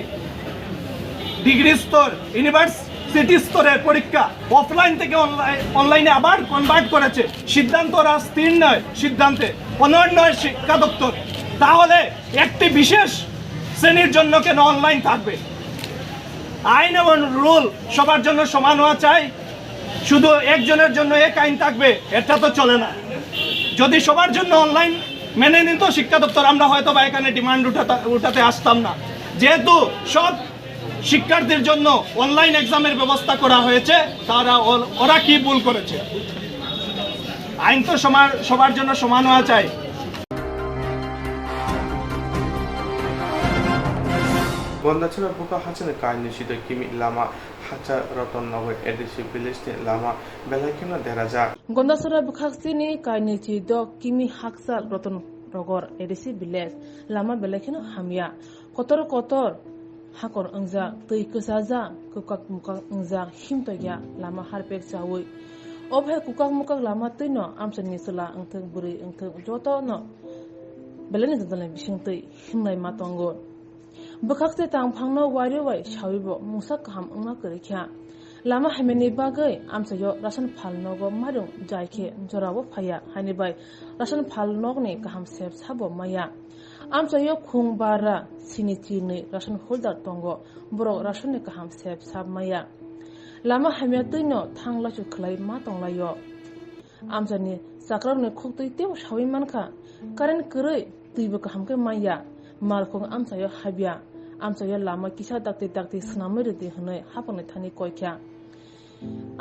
ডিগ্রি স্তর, ইউনিভার্সিটি স্তরের পরীক্ষা অফলাইন থেকে অনলাইনে আবার কনভার্ট করেছে, সিদ্ধান্ত ওরা স্থির নয়, সিদ্ধান্তে অনন্য শিক্ষা দপ্তর, তাহলে একটি বিশেষ শ্রেণীর জন্য কেন অনলাইন থাকবে? আইন এবং রুল সবার জন্য সমান হওয়া চাই, শুধু একজনের জন্য এক আইন থাকবে এটা তো চলে না। যদি সবার জন্য অনলাইন মেনে নিত শিক্ষা দপ্তর, আমরা হয়তো বা এখানে ডিমান্ড উঠাতে আসতাম না। যেহেতু সব শিক্ষার্থীর জন্য অনলাইন এক্সামের ব্যবস্থা করা হয়েছে, ওরা কি ভুল করেছে? আইন তো সবার জন্য সমান হওয়া চাই। Gondachana buka hachana kaini shida kimi lama hacha roton nogoi edisi village lama belakina deraja. Gondasara bukhaksini kaini chido kimi haksa roton rogor edisi village lama belakina hamya kotor hakor angza tui kusaza kukak mukak angza himtoya lama harpek chawi obhe kukak mukak lama tuino amsani sula angtheng buri angtheng joto no belani zadale bishingtui himnai matongo bukakse tangphangno wariwai shawibo musak ham ungna kurikya lama hameni bagai amsayo rasan phalnogo marung jaike jorawo phaya hanibai rasan phalnogni kaham sep sabo maya amsayo khungbara sinichini rasan holder tongo borok rasane kaham sep sab maya lama hamya tuino thangla chu khlai ma tonglayo amsani sakramne khoktui teu shawi manka karen kurui tuibo kaham ke maya malkhong amsayo habya amsayo lama kisa dakti snamridi hnai hapane thani koikya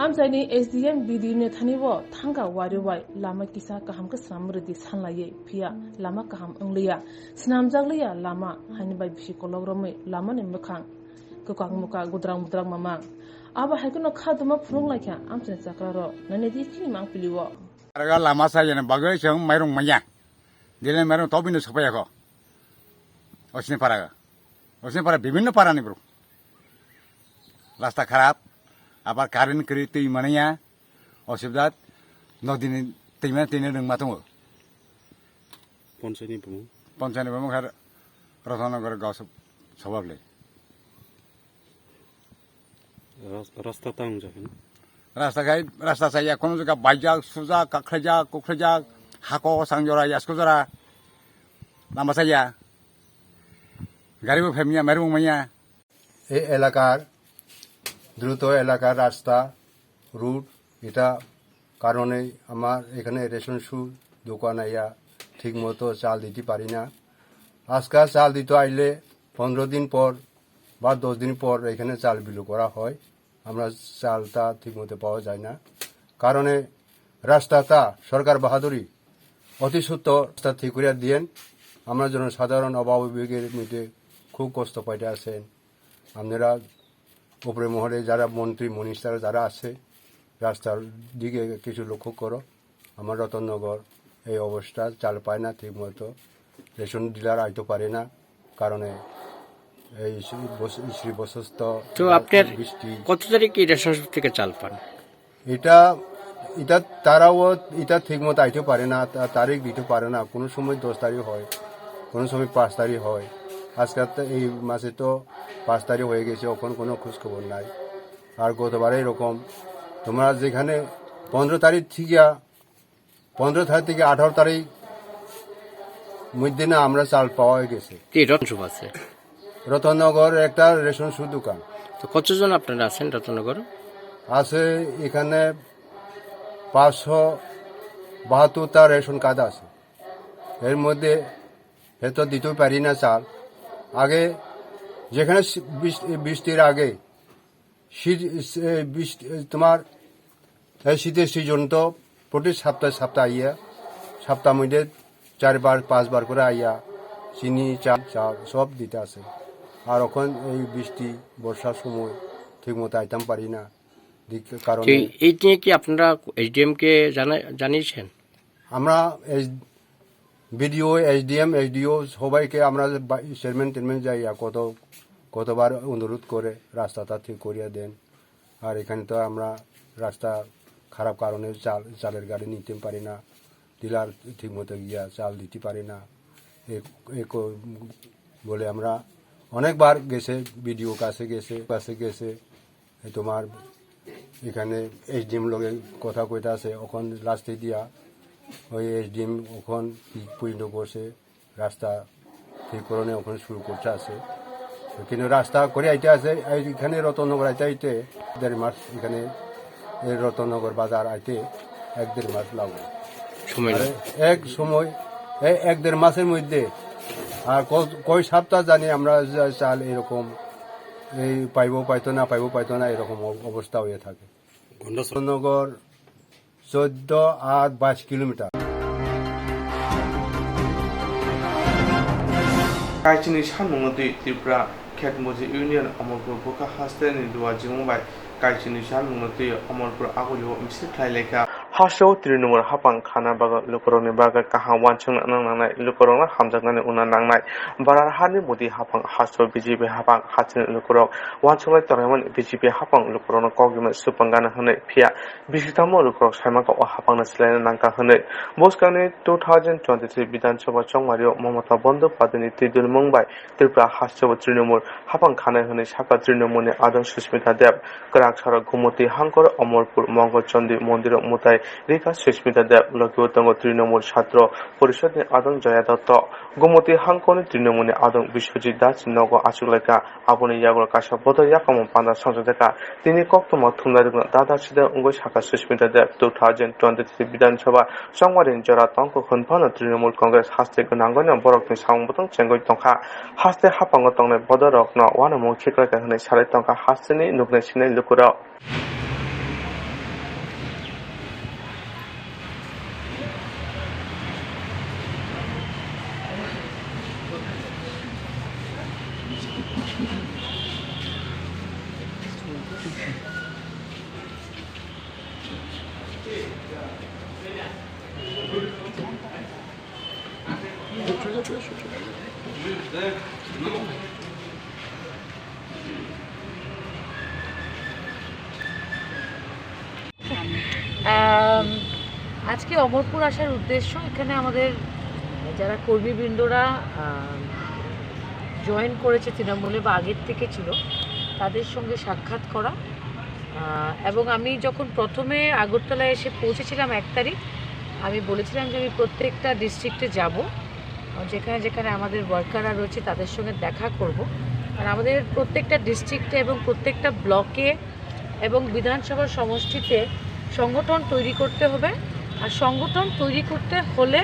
amsani SDM bidine thani bo thanga wariwai lama kisa kaham ka snamridi sanlaye phia lama kaham angliya snamjagliya lama hani bai bishi kologromai lama ne mekhang kokang muka gudrang mama aba haikuno khaduma phurung laikya amsani sakraro nane di chini mang piliwo araga lama sa yana bagai chang mairung manya dile mairung tobino sapaya ko osne para বিভিন্ন পারা নি bro রাস্তা খারাপ আবার current করি তুই মানিয়া असुबिदा नदीनि दैमा दैनो रोंमा दङ पन्चायतनि बुङो आरो रतनगर गाव सभाबले रास्ता जाया কোনো জায়গা বাইজাক সুজাক কাখরাইজাক কুখরাইজাক হাক সাংজরা ইয়াসকজরা লামা जाया গাড়িও ফেমিয়া মেরু মাইয়া এই এলাকার দ্রুত এলাকার রাস্তা রুট এটা কারণে আমার এখানে রেশন সু দোকান আইয়া ঠিক মতো চাল দিতে পারি না আজকাল চাল দিতে আইলে 15 দিন পর বা 10 দিন পর এখানে চাল বিলু করা হয় আমরা চালটা ঠিক মতো পাওয়া যায় না কারণে রাস্তাটা সরকার বাহাদুরি অতি সত্য রাস্তা ঠিক করে দিয়েন আমরা জনসাধারণ অভাবীদের মধ্যে খুব কষ্ট পাইতে আছেন আপনারা উপরে মহলে যারা মন্ত্রী মিনিস্টার যারা আছে রাস্তার দিকে কিছু লক্ষ্য করো আমার রতননগর এই অবস্থা চাল পায় না ঠিক মতো রেশন ডিলার আইতে পারে না কারণে এই শ্রী বসস্ত তো আপনার কত তারিখ কি রেশন থেকে চাল পান এটা এটা তারাও এটা ঠিক মতো আইতে পারে না তারিখ দিতে পারে না কোনো সময় 10 তারিখ হয় কোনো সময় 5 তারিখ হয় আজকাল তো এই মাসে তো 5 তারিখ হয়ে গেছে এখন কোনো খোঁজ খবর নাই আর গতবারে এরকম তোমরা যেখানে 15 তারিখ থেকে 18 তারিখ মধ্যে না আমরা চাল পাওয়া গেছে কি রতনশুভ আছে রতননগর একটা রেশন সু দোকান তো কতজন আপনারা আছেন রতননগর আছে এখানে 572টা রেশন কার্ড আছে এর মধ্যে এত দিতে পারি না চাল আগে যেখানে বৃষ্টির আগে তোমার শীতের সিজন তো প্রতি সপ্তাহে আইয়া সপ্তাহ মধ্যে 4-5 বার করে আইয়া চিনি চাল সব দিতে আছে আর এখন এই বৃষ্টি বর্ষার সময় ঠিক মতো আইতাম পারি না কারণ এই নিয়ে কি আপনারা এসডিএম কে জানিয়েছেন আমরা বিডিও এসডিও সবাইকে আমরা চেয়ারম্যান যাইয়া কতবার অনুরোধ করে রাস্তাটা ঠিক করিয়া দেন আর এখানে তো আমরা রাস্তা খারাপ কারণে চালের গাড়ি নিতে পারি না ডিলার ঠিক মতো গিয়া চাল দিতে পারি না বলে আমরা অনেকবার গেছে বিডিও কাছে গেছে তোমার এখানে এসডিএম লগে কথা কইতে আছে এখন লাস্টে দিয়া ওই এসডিএম ওখান পরিণত করছে রাস্তা ঠিক করণে ওখানে শুরু করতে আছে কিন্তু রাস্তা করে আইতে আছে এখানে রতননগর আইতে 1.5 মাস এখানে রতননগর বাজার আইতে 1.5 মাস লাগবে এক সময় 1.5 মাসের মধ্যে আর কয় সপ্তাহ জানি আমরা চাল এরকম এই পাইতো না এরকম অবস্থা হয়ে থাকে রতননগর 14 আর 22 কিলোমিটার কাইচিনি সানমুংতি ত্রিপুরা খেতমুজি ইউনিয়ন অমরপুর বুকা হাস্তেনি দুয়া জিমুবাই কাইচিনি সানমুংতি অমরপুর আগলিও মিসি খাইলেখা হাসো তৃণমূল হাপাং খানা বাগা লুকরংনি বাগা কাহা ওয়ানচং নাंनाय लुकरंना हामजांनानै उना नांनाय बारार हानि मुदि हापां हासो बिजिबि हापां हाथिन लुकरं वानचंलाय तरायमन बिजिबि हापां लुकरंना कगिम सुपंगाना हनै फिया बिसितामो लुकरं सायमाका अ हापांना सिलायना नांका हनै बसकानि 2023 विधानसभा चंमारियो ममता बंदोपाध्यायनि तिदुल मुंबाय त्रिपुरा हासो तृणमूल हापां खानाय हनै साका तृणमूलनि आदम सुस्मिता देव कराकसार गुमति हांकर अमरपुर मंगलचंदी मन्दिर मुताय রেখা সুস্মিতা দেব লক্ষ্মীতঙ্গ তৃণমূল ছাত্র পরিষদের আদং জয়া দত্ত গোমতী হাংকনি তৃণমূলের আদং বিশ্বজিৎ দাস নগ আচুলেকা আবনি ইয়াগর কাশা বদল ইয়াকাম পান্দা সংসদেকা তিনি কক্তমা থুমলার দাদা সিদা উঙ্গই শাখা সুস্মিতা দেব 2023 বিধানসভা সংবাদিন জরা তঙ্ক খনফানো তৃণমূল কংগ্রেস হাস্তে গনাঙ্গন বরকনি সাংবতং চেঙ্গই তংখা হাস্তে হাপাঙ্গ তংনে বদরকন ওয়ানমু খিকলাকা হনে সালে তংখা হাস্তেনি নুগনে সিনে লুকুরা আজকে অমরপুর আসার উদ্দেশ্য এখানে আমাদের যারা কর্মীবৃন্দরা জয়েন করেছে তৃণমূলে বা আগের থেকে ছিল তাদের সঙ্গে সাক্ষাৎ করা, এবং আমি যখন প্রথমে আগরতলায় এসে পৌঁছেছিলাম 1 তারিখ, আমি বলেছিলাম যে আমি প্রত্যেকটা ডিস্ট্রিক্টে যাব, যেখানে যেখানে আমাদের ওয়ার্কাররা রয়েছে তাদের সঙ্গে দেখা করব। আর আমাদের প্রত্যেকটা ডিস্ট্রিক্টে এবং প্রত্যেকটা ব্লকে এবং বিধানসভার সমষ্টিতে সংগঠন তৈরি করতে হবে। আর সংগঠন তৈরি করতে হলে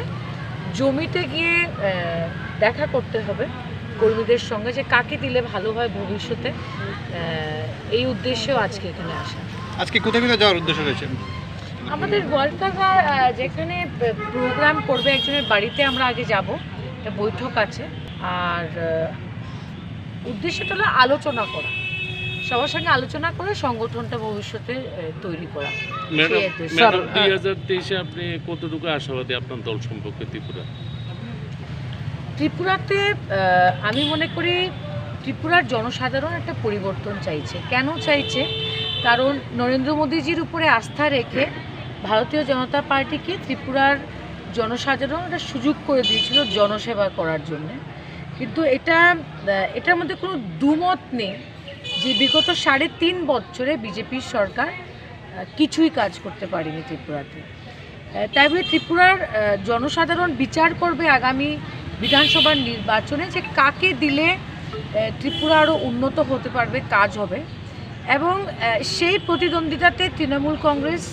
জমিতে গিয়ে দেখা করতে হবে কর্মীদের সঙ্গে, যে কাকে দিলে ভালো হয় ভবিষ্যতে। এই উদ্দেশ্যেও আজকে এখানে আসা। আজকে কোথায় কোথায় যাওয়ার উদ্দেশ্য রয়েছে? আমাদের ওয়ার্কাররা যেখানে প্রোগ্রাম করবে একজনের বাড়িতে আমরা আগে যাব, একটা বৈঠক আছে। আর উদ্দেশ্যটা হলো আলোচনা করা, সবার সঙ্গে আলোচনা করে সংগঠনটা ভবিষ্যতে তৈরি করা। ম্যাডাম 2023-এ আপনি কতটুকু আশাবাদী আপনার দল সম্পর্কে ত্রিপুরাতে? আমি মনে করি ত্রিপুরার জনসাধারণ একটা পরিবর্তন চাইছে। কেন চাইছে? কারণ নরেন্দ্র মোদীজির উপরে আস্থা রেখে ভারতীয় জনতা পার্টিকে ত্রিপুরার জনসাধারণ একটা সুযোগ করে দিয়েছিল জনসেবা করার জন্য। কিন্তু এটার মধ্যে কোনো দুমত নেই যে বিগত 3.5 বছরে বিজেপির সরকার কিছুই কাজ করতে পারেনি ত্রিপুরাতে। তাই বলে ত্রিপুরার জনসাধারণ বিচার করবে আগামী বিধানসভার নির্বাচনে যে কাকে দিলে ত্রিপুরা আরও উন্নত হতে পারবে, কাজ হবে। এবং সেই প্রতিদ্বন্দ্বিতাতে তৃণমূল কংগ্রেস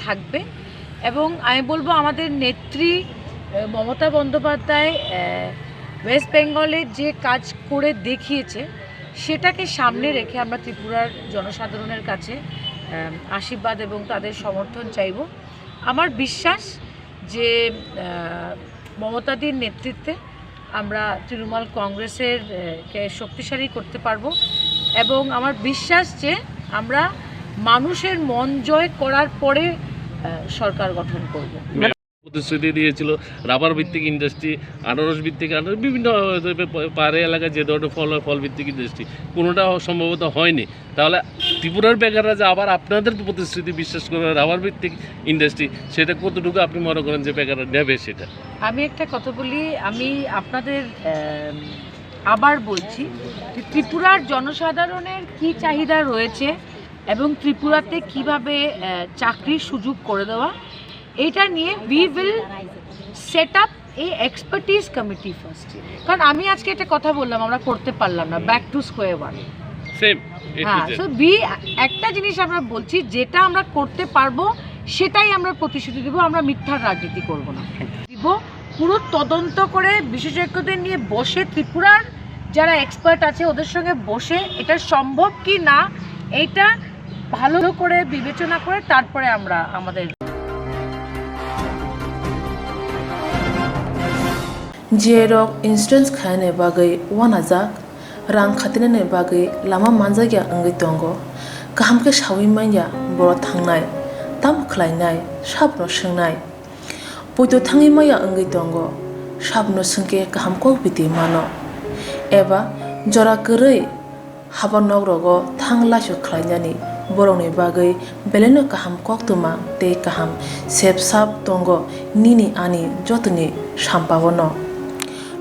থাকবে। এবং আমি বলবো আমাদের নেত্রী মমতা বন্দ্যোপাধ্যায় ওয়েস্ট বেঙ্গলে যে কাজ করে দেখিয়েছে সেটাকে সামনে রেখে আমরা ত্রিপুরার জনসাধারণের কাছে আশীর্বাদ এবং তাদের সমর্থন চাইব। আমার বিশ্বাস যে মমতাদির নেতৃত্বে আমরা তৃণমূল কংগ্রেসের কে শক্তিশালী করতে পারবো, এবং আমার বিশ্বাস যে আমরা মানুষের মন জয় করার পরে সরকার গঠন করব। প্রতিশ্রুতি দিয়েছিল রাবার ভিত্তিক ইন্ডাস্ট্রি, আনারস ভিত্তিক, বিভিন্ন পাহাড়ি এলাকায় যে ধরনের ফল ভিত্তিক ইন্ডাস্ট্রি, কোনোটা সম্ভবত হয়নি। তাহলে ত্রিপুরার বেকাররা যে আবার আপনাদের প্রতিশ্রুতি বিশ্বাস করে রাবার ভিত্তিক ইন্ডাস্ট্রি, সেটা কতটুকু আপনি মনে করেন যে বেকাররা নেবে? সেটা আমি একটা কথা বলি, আমি আপনাদের আবার বলছি যে ত্রিপুরার জনসাধারণের কি চাহিদা রয়েছে এবং ত্রিপুরাতে কিভাবে চাকরির সুযোগ করে দেওয়া, এটা নিয়ে we will set up A expertise committee first. কারণ আমি আজকে একটা কথা বললাম, আমরা করতে পারলাম না, ব্যাক টু স্কোয়ার ওয়ান। হ্যাঁ, সো একটা জিনিস আমরা বলছি, যেটা আমরা করতে পারবো সেটাই আমরা প্রতিশ্রুতি দেবো, আমরা মিথ্যার রাজনীতি করব না। দিব পুরো তদন্ত করে বিশেষজ্ঞদের নিয়ে বসে, ত্রিপুরার যারা এক্সপার্ট আছে ওদের সঙ্গে বসে এটা সম্ভব কি না এইটা ভালো করে বিবেচনা করে তারপরে আমরা আমাদের जेरक इन्सुरेन्स खाने बागै वानाजाक रां खातिने बागै लामा मानजागिया अंगै दंगो गाहामके सावि माइया बर' थांनाय ताम खलायनाय साबनो सोंनाय बयदो थाङै माइया अंगै दंगो साबनो सोंके गाहामको बिदि मानो एबा जरा गोरै हाबा नगरगो थां लासु खलायनानै बर'नि बागै बेलेनो गाहाम कोक्तुमा ते गाहाम सेब साब दंगो निनि आनि जतनि साम्पावनो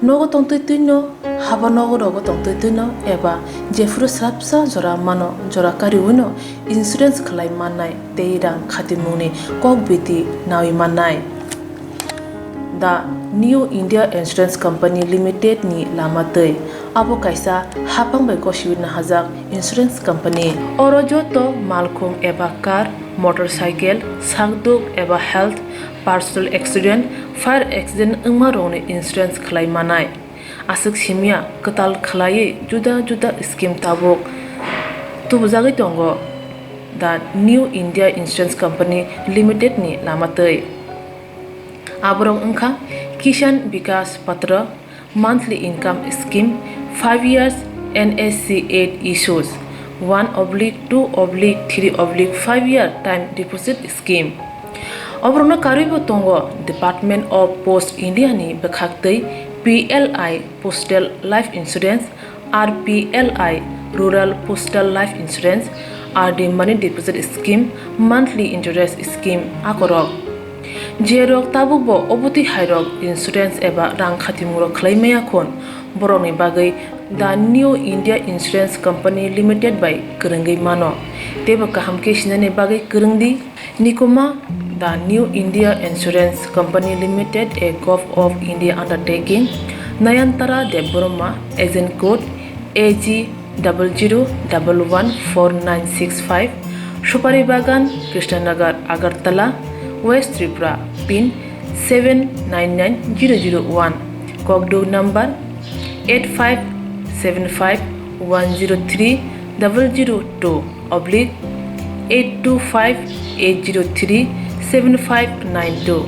नगो तंतै तुइनो हाबा नगरगो तंतै तुइनो एबा जेफुरो स्राबसा जरा मानो जरा कारिउनो इन्सुरेन्स खलाय माननाय ते रां खातिमुनि कक बिदि नावि माननाय दा new India insurance company limited नि लामातै आबो कायसा हापांबाय गसिबिनो हाजाक इन्सुरेन्स कंपनी अरजतो मालखुम एबा कार मोटरसाइकेल सागदुक एबा health personal accident fire accident अंगमारोने इन्सुरेन्स खलाय मानाय आसक सिमिया कताल खलायै जुदा जुदा स्कीम ताबक तुबजागै दंगो दा new India insurance company limited नि लामातै आबरं अंखा किसान विकास पत्र monthly income scheme 5 years NSC 8 issues 1/2/3/5 year time deposit scheme Obrona karibo tongo Department of Post India ni bekhaktei PLI Postal Life Insurance RPLI Rural Postal Life Insurance RD Money Deposit Scheme Monthly Interest Scheme akorok Jerok tabuk bo obuti hairok insurance eba rang khatimuro khlaimaya khon boroni bagai the New India Insurance Company Limited by Kerengai Mano teba kahamke sinane bagai kerengdi nikoma the New India Insurance Company Limited a Gulf of India undertaking Nayantara Deboroma agent code AG 00114965 Supari Bagan Krishnanagar Agartala West Tripura pin 799001 Kokdo number 85751030/825-803-7592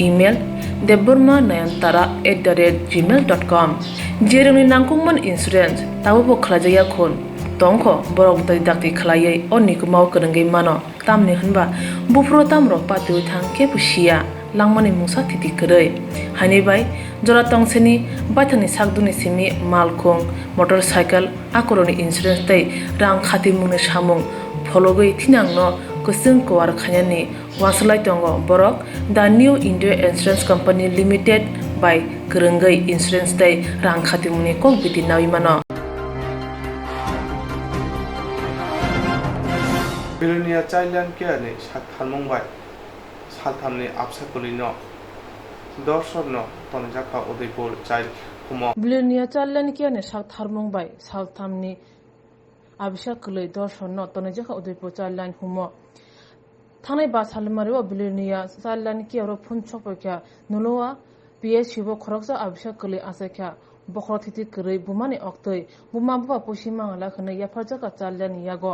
email debormanayantara@gmail.com jeroni nangkungman insurance tabo khlajaya khon tongkho borok dai dakti khlaiye onikmau kerengai mano tamni hanba bufro tamro patu thangke pusia langmani musa thiti krei hani bai jora tongseni bathani sakduni simi malkhong motorcycle akoroni insurance tai rang khati mune samung fologoi thinangno kusung kwar khanyani waslai tongo borok the New India Insurance Company Limited by Kerengai Insurance tai rang khati mune kok biti nawi mano Bilonia Thailand keane Satharmongbai Sathamni Apsakulino Dorsorno Tonjaka Udaipur Child Humo Bilonia Thailand keane Satharmongbai Sathamni Abishakuloi Dorsorno Tonjaka Udaipur Child Humo Thanai ba salmaro Bilonia Thailand kearo phunchopokya noloa PS Shibo Khoroksa Abishakuloi asakya Bokhrothiti Kuri Bumani Oktoi Bumamba Pushimangala Khana Yafarjaka Thailand Yago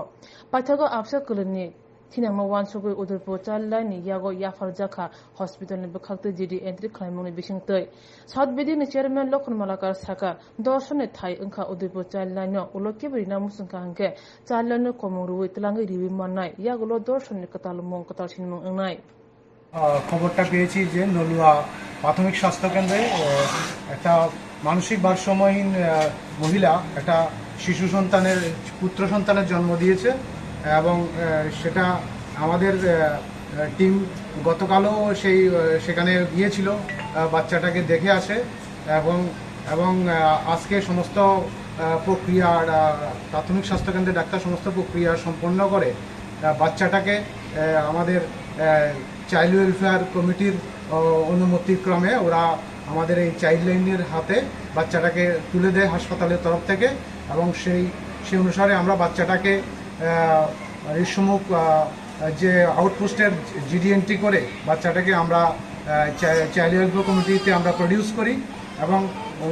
Pathago Abshakulni Tinangma Wansugoi Udaipur Thailand Yago Yafarjaka Hospital ni Bukhakte GD entry claimoni Bishingtoi South Bidi Chairman Lokon Malakar Saka Dorsone Thai Unka Udaipur Thailand no Ulokibri Namusunka Hanke Thailand Komuru Tlangi Rivi Manai Yagulo Dorsone Katalumong Katashinmong Anai খবরটা পেয়েছি যে নলুয়া প্রাথমিক স্বাস্থ্য কেন্দ্রে একটা মানসিক ভারসাম্যহীন মহিলা একটা শিশু সন্তানের পুত্র সন্তানের জন্ম দিয়েছে এবং সেটা আমাদের টিম গতকালও সেখানে গিয়েছিল বাচ্চাটাকে দেখে আসে এবং আজকে সমস্ত প্রক্রিয়া প্রাথমিক স্বাস্থ্যকেন্দ্রে ডাক্তার সমস্ত প্রক্রিয়া সম্পন্ন করে বাচ্চাটাকে আমাদের চাইল্ড ওয়েলফেয়ার কমিটির অনুমতিক্রমে ওরা আমাদের এই চাইল্ড লাইনের হাতে বাচ্চাটাকে তুলে দেয় হাসপাতালের তরফ থেকে এবং সেই অনুসারে আমরা বাচ্চাটাকে রিসমুখ যে আউটপোস্টের জিডি এন্ট্রি করে বাচ্চাটাকে আমরা চাইল্ড ওয়েলফেয়ার কমিটিতে আমরা প্রডিউস করি এবং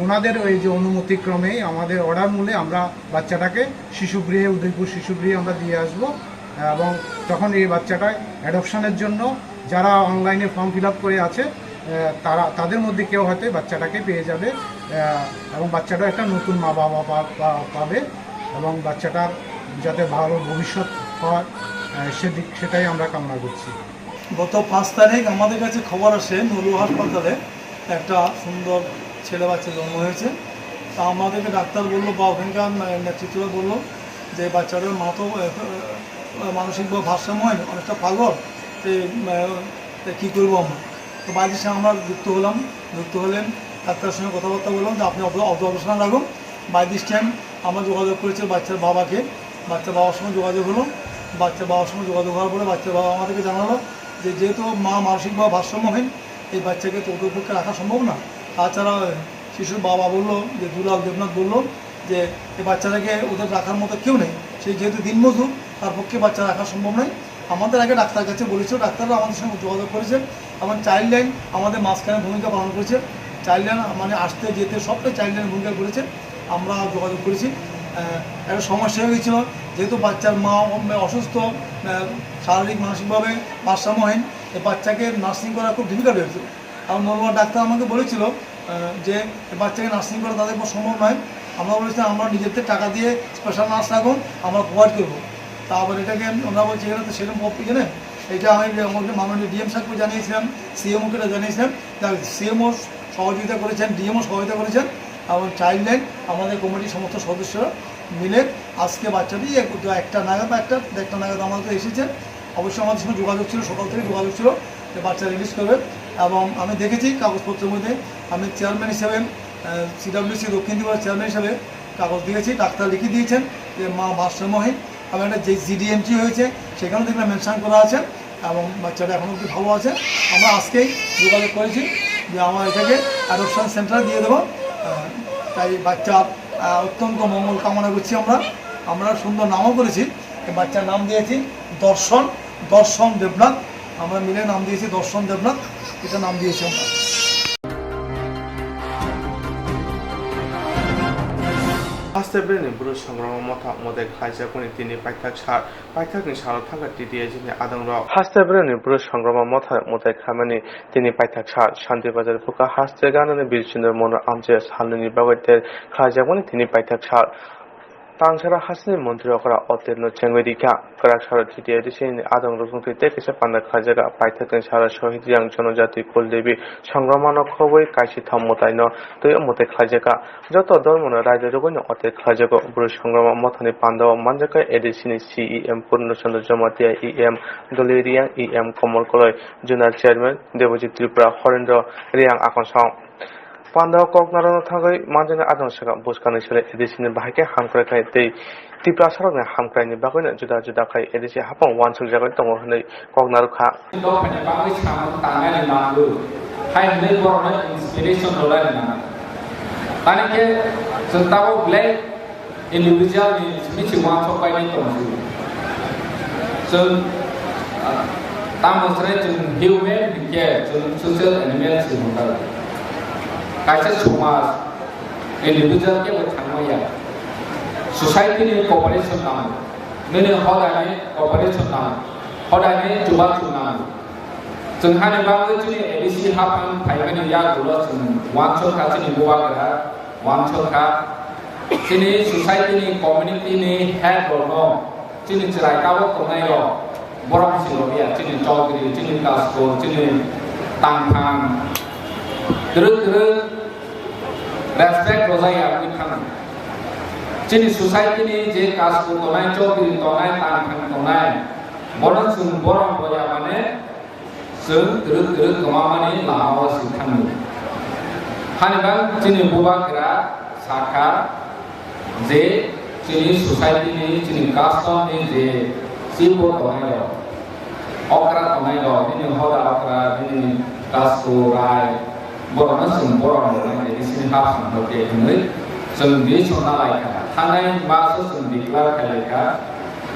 ওনাদের ওই যে অনুমতিক্রমেই আমাদের অর্ডার মূলে আমরা বাচ্চাটাকে শিশুগৃহে উদয়পুর শিশুগৃহে আমরা দিয়ে আসবো এবং তখন এই বাচ্চাটা অ্যাডপশনের জন্য যারা অনলাইনে ফর্ম ফিল আপ করে আছে তাদের মধ্যে কেউ হয়তো বাচ্চাটাকে পেয়ে যাবে এবং বাচ্চাটা একটা নতুন মা বাবা পাবে এবং বাচ্চাটার যাতে ভালো ভবিষ্যৎ হয় সেটাই আমরা কামনা করছি। গত 5 তারিখ আমাদের কাছে খবর আসে নলু হাসপাতালে একটা সুন্দর ছেলে বাচ্চা জন্ম হয়েছে। তা আমাদেরকে ডাক্তার বললো বা ওখানকার নেতৃত্বরা বললো যে বাচ্চাটার মা তো মানসিকভাবে ভারসাম্যহীন অনেকটা পাগল, কী করবো আমরা। তো বাড়ির সঙ্গে আমরা যুক্ত হলেন ডাক্তারের সঙ্গে কথাবার্তা বললাম যে আপনি অবজারভেশন রাখুন। বাই দিস টাইম আমরা যোগাযোগ করেছি বাচ্চার বাবাকে, বাচ্চার বাবার সঙ্গে যোগাযোগ হলো। বাচ্চার বাবার সঙ্গে যোগাযোগ হওয়ার পরে বাচ্চার বাবা আমাদেরকে জানালো যে যেহেতু মা মানসিকভাবে ভারসাম্যহীন এই বাচ্চাকে তো ওদের পক্ষে রাখা সম্ভব না। তাছাড়া শিশুর বাবা বললো যে দুলাল দেবনাথ বললো যে এই বাচ্চাটাকে ওদের রাখার মতো কেউ নেই, সেই যেহেতু দিনমজুর তার পক্ষে বাচ্চা রাখা সম্ভব নয়। আমাদের আগে ডাক্তার কাছে বলেছিল, ডাক্তাররা আমাদের সঙ্গে যোগাযোগ করেছে এবং চাইল্ড লাইন আমাদের মাঝখানে ভূমিকা পালন করেছে। চাইল্ড লাইন মানে আসতে যেতে সবটাই চাইল্ড লাইন ভূমিকা করেছে। আমরা যোগাযোগ করেছি, একটা সমস্যা হয়ে গেছিলো যেহেতু বাচ্চার মা অসুস্থ, শারীরিক মানসিকভাবে ভারসাম্যহীন, এই বাচ্চাকে নার্সিং করা খুব ডিফিকাল্ট হয়েছিল। আর নর্মাল ডাক্তার আমাকে বলেছিল যে বাচ্চাকে নার্সিং করা তাদের পর সম্ভব নয়। আমরা বলেছিলাম আমরা নিজেদের টাকা দিয়ে স্পেশাল নার্স রাখুন, আমরা প্রোভাইড করবো। তারপর এটাকে আমরা বলছি এখানে তো সেরকম জানেন, এটা আমি আমাকে মাননীয় ডিএম সাহেবকে জানিয়েছিলাম, সিএমওকে জানিয়েছিলাম, সিএমও সহযোগিতা করেছেন, ডিএমও সহযোগিতা করেছেন এবং চাইল্ড লাইন আমাদের কমিটির সমস্ত সদস্যরা মিলে আজকে বাচ্চাটি একটা নাগাদ বা দেড়টা নাগাদ আমাদের এসেছে। অবশ্যই আমাদের সঙ্গে যোগাযোগ ছিল, সকাল থেকে যোগাযোগ ছিল যে বাচ্চা রিলিজ করবে এবং আমি দেখেছি কাগজপত্রের মধ্যে আমি চেয়ারম্যান হিসেবে CWC দক্ষিণ ত্রিপুরার চেয়ারম্যান হিসেবে কাগজ দিয়েছি, ডাক্তার লিখে দিয়েছেন যে মা মাস্টারমহী এবং একটা যে GDMT হয়েছে সেখানেও দেখলাম মেনশন করা আছে এবং বাচ্চাটা এখন অব্দি ভালো আছে। আমরা আজকেই যোগাযোগ করেছি যে আমার এটাকে অ্যাডপশন সেন্টারে দিয়ে দেবো। তাই বাচ্চার অত্যন্ত মঙ্গল কামনা করছি। আমরা সুন্দর নামও করেছি, বাচ্চার নাম দিয়েছি দর্শন দেবনাথ। আমরা মিলে নাম দিয়েছি দর্শন দেবনাথ, এটা নাম দিয়েছি আমরা। Hastabrini Bruce Sangrama Mota Modek Hajakuni Tini Paitak Shar, Paitakni Sharataka Tidiajini Adam Rock. Hastabrini Bruce Sangrama Mota Modek Hamani Tini Paitak Shar, Santirbazar Puka Hastegan and the Bichiner Mona Amjes Halini Bawete Hajakuni Tini Paitak Shar. Tangsara Hasni Montreokara Oteno Chengwedika, Karakshara Tidiajin, Adam Rosunki Tekis Panda Kajaga, Paitak and Shara Shohid Yang Chonojati Kuldevi, Sangramano Kowe, Kashi Tamotaino, Toyomote Kajaka, Joto Dormona Rajagon, Ote Kajago, Bruce Sangrama Motani Pando, Manjaka, Edison CEM, Purnosan Jamatia, EM, Dolerian, EM, Komorkoloi, Journal Chairman, Devoji Tripura, Horindo, Riang Akonsong. Panda Kokborok Tagai, Manjana Adonsaka, Buskanishale, Edison Bahake, Hamkrakai, Tipra Sarana, Hamkrani Bagana, Judakai, Edison Hapon, one to Jagaton, Koknaruka. High level inspiration Rolana. Tanake, Santavo Blake, individual which you want to buy it. So, Tamus human care, social and mental. Kaisa Sumas, individual care with Hamaya. Society cooperation now. Many Hodani cooperation now. Hodani to what to now. So, Hannibal, ABC happened, Taiwan Yagulos, one shot catching in Buaga, one shot cat. Chini, society, community, head or no. Chini Chirakawa, Tonayo, Borom Silovia, Chini Chogri, Chini Casco, Chini Tangtang. Respect Rosaya with Ham. Chini society, J. Casco, Tonai, Chogri, Tonai, Tangtang, Tonai. Boron Borom Boyamane. Kemamani Laos Kanu Hannibal Chini Bubakra Saka Z Chini Society Chini Custom J Sibo Tonayo Okra Tonayo Ini Hoda Okra Ini Casco Rai Boronasum Boron Ini Hapsan Hoke Ini Sungdish Onalaika Hanai Masus Diklar Kaleka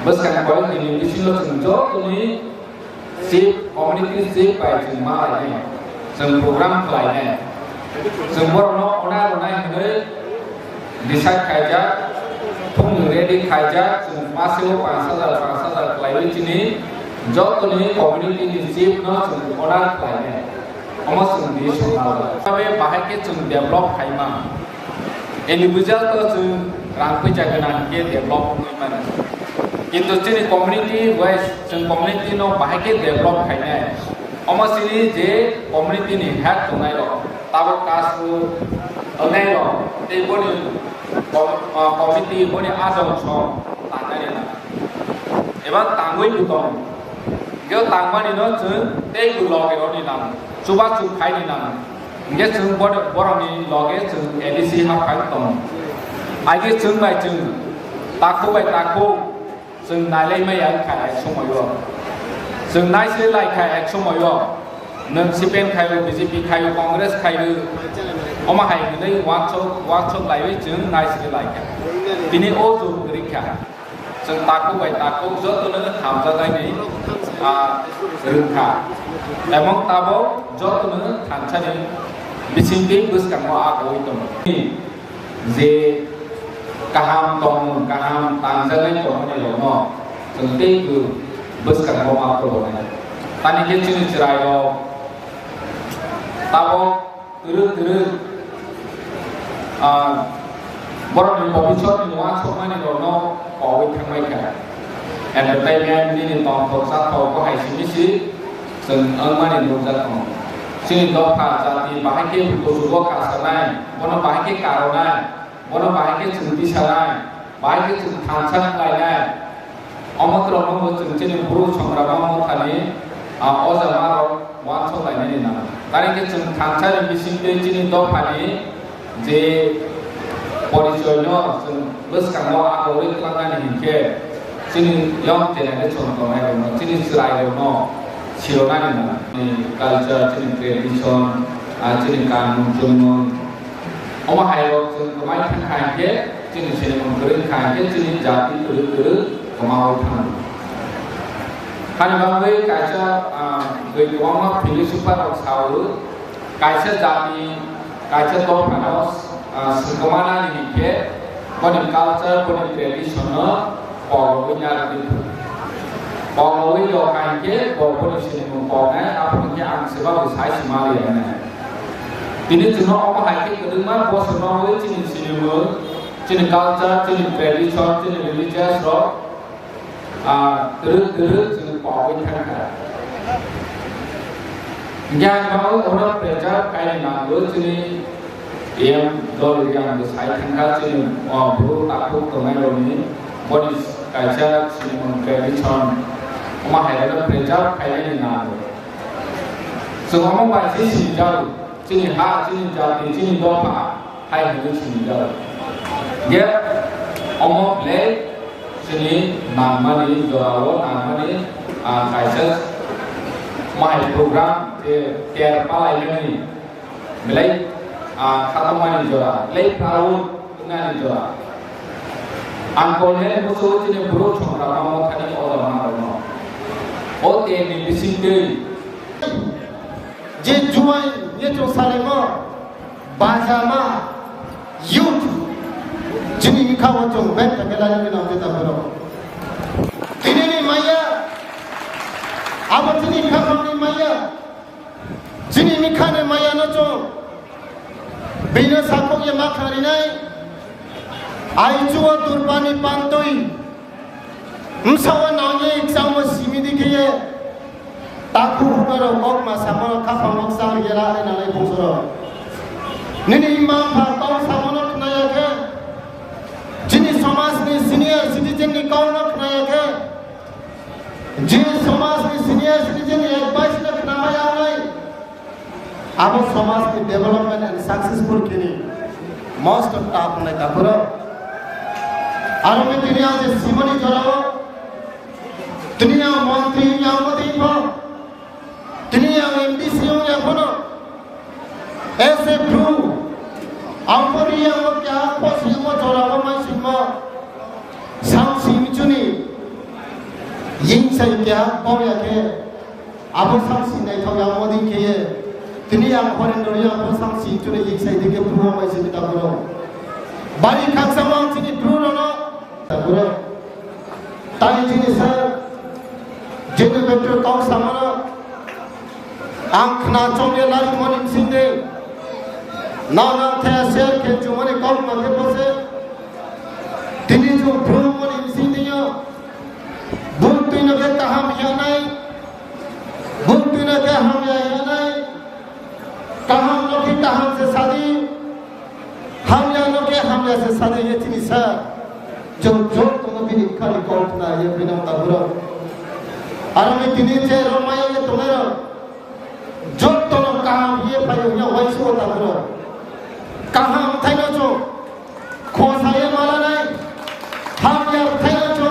Baskan Boy Ini Bisilo Sunjo Tuni Sip community sip by Malay, some program fly. Some more no honor decide Kaja, Tung ready Kaja, some massive Pasal Flyvitini, Jotuni community sip not honor fly. Almost in this Bahaki to develop Haima. Individual to Rampijaganan get development. Into Chini community wise, some community no Bahaki develop Haina. Almost in the community in hat to Nairo, Tabo Casco, Nairo, they body community, body Azon Shop, Tanarina. Even Tangui Luton. Girl Tangman in Norton, they will log it on in them. Subachu Kainam. Get some Boroni loggers to ABC Hapaton. I get soon by June. Taco by Taco.ซึ่งนายเล่ไม่อยากขายช่วงมายซึ่งนายซื้อไล่ขายช่วงมายหนึ่งสิเป็นใครดูBJPใครดูคอนเกรสใครดูเอามาให้กันได้วัดชดไล่ไว้จึงนายซื้อไล่กันทีนี้โอ้ดูบริการซึ่งตาคู่ไปตาคู่จดตัวนั้นทำจะได้ไหมเรื่องขาดแต่มองตาโบจดตัวนั้นทำใช่ไหมบิชิมดีบุษกันว่าอากูตรงนี้เจKaham tong kaham tanzalai tong ni lono, senti tu bus kan mau apa lono. Tani kecil cerai lo, tabo turut boron ni pabicot ni nuan cuma ni lono, kawin kami kan. Entertainment ni tong toksat tong ko hai sini si, sen angman ni nuzat tong. Sini dok Swrangchati bahagi butuh kasanai, bono bahagi karonai. Bono bahagi cunti sarai, bahagi cuntansang lainnya. Amarpur mau cunti ni Bruce Sangrama Motani, Agartala, one so lainnya ni nama. তার যে থানসারি বিসিংতে চিনি দফানি যে পরিচয় বসকাঙ্গ আগরে ক্লাঙ্গানি হিংকে চিনি young generation চন্দ্রমায় চিনি চিরাই শিরোনানি না culture চিনি tradition চিনি কানুন জন্মন অমাহায়ক কমাই থাকাকে চিনি সিনেমন করে খাকে চিনি জাতি করে কমাও থান হানিবাঙ্গৈ কাইসা গৈগমা ফিলিসুপার সাউ কাইসা জাতি কাইসা দফানাও কমানা নিকে কোন কালচার কোন ট্রেডিশন পগবিনার পগবই দকাইকে বপনি সিনেমন পগায় আপনাকে আংসেবা বিসাই সিমালে না তিনি জন্য অমাহাইকে কদমা বসনমৈ চিনি সিনেমন চিনি কালচার চিনি ট্রেডিশন চিনি রিলিজিয়াস র terus pawai kan yang mau orang prejar kain nanggo sini yang dol yang besar kan sini buru takut kemana ini bodis kaca sini tradition oma hari prejar kain nanggo semua masih sini jauh sini hak sini jati sini doa hai itu sini jauh dia omong play sini namanya jualan namanya kaisa mai program care palai ini mulai khataman jualan mulai tahun dengan jualan angkolnya musuh sini buru cuma kamu tadi orang mana oke ini di sini je jual ye tu salema bazama youth jini kawo tu bet kala ni na kita bro ini ni maya abatini kawo ni maya jini ni khane maya na tu bina sakok ye makhari nai ai chuwa turbani pantoi msawa naunye exam simidi kiye taku hukaro kokma samono khafamok sang yela ai nalai bungsoro nini imam pha tau samono knaya ke jini samaj ni senior citizen ni kauna knaya ke jini samaj ni senior citizen ni 21 lakh namaya nai abo samaj ni development and successful kini most of top na kapura aro me dunia je simoni jorao dunia mantri yamati pho dunia MDC ya phono ऐसे Bru आंपरिया वो क्या पसिमो चोरावा में सिमा सांग सिमिचुनी Ying से क्या पाया के अब सांग सिम नहीं था या मोदी के ये तिनी आंपरिया नोरिया अब सांग सिमिचुनी यिंग से दिखे ब्रू में सिमिता ब्रू बारी खासा मांग सिनी ब्रू रोनो ब्रू ताली जिनी सर जिने बेटर काउ सामना आंख ना चोंगे लारी मोनिंग सिंदे नाना थे शेर के जो मने कम मगे बसे तिनी जो भ्रूण मने सिंधिया बुन तिन के हम या नहीं बुन तिन के हम या नहीं कहां लोग हम से शादी हम या लोग हम या से शादी ये तिनी सा जो तुम भी खाली कोट ना ये बिना तबरो और मैं तिनी से रोमाया ये तुम्हारा जो तुम कहां ये पायो या वैसे होता तबरो कहाँ थे ना जो खोसाये माला नहीं हम यार थे ना जो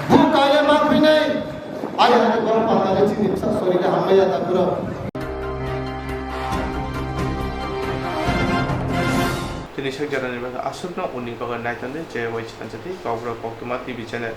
भूखाये मार भी नहीं आया है गौर पाता है चीनी सॉरी ना हम या तबरो তিনি শেখ জানানি আসন্ন উনি বাগান নাইতানে যে ওই চ্যানেলটি কবরক কোক্তমা টিভি চ্যানেল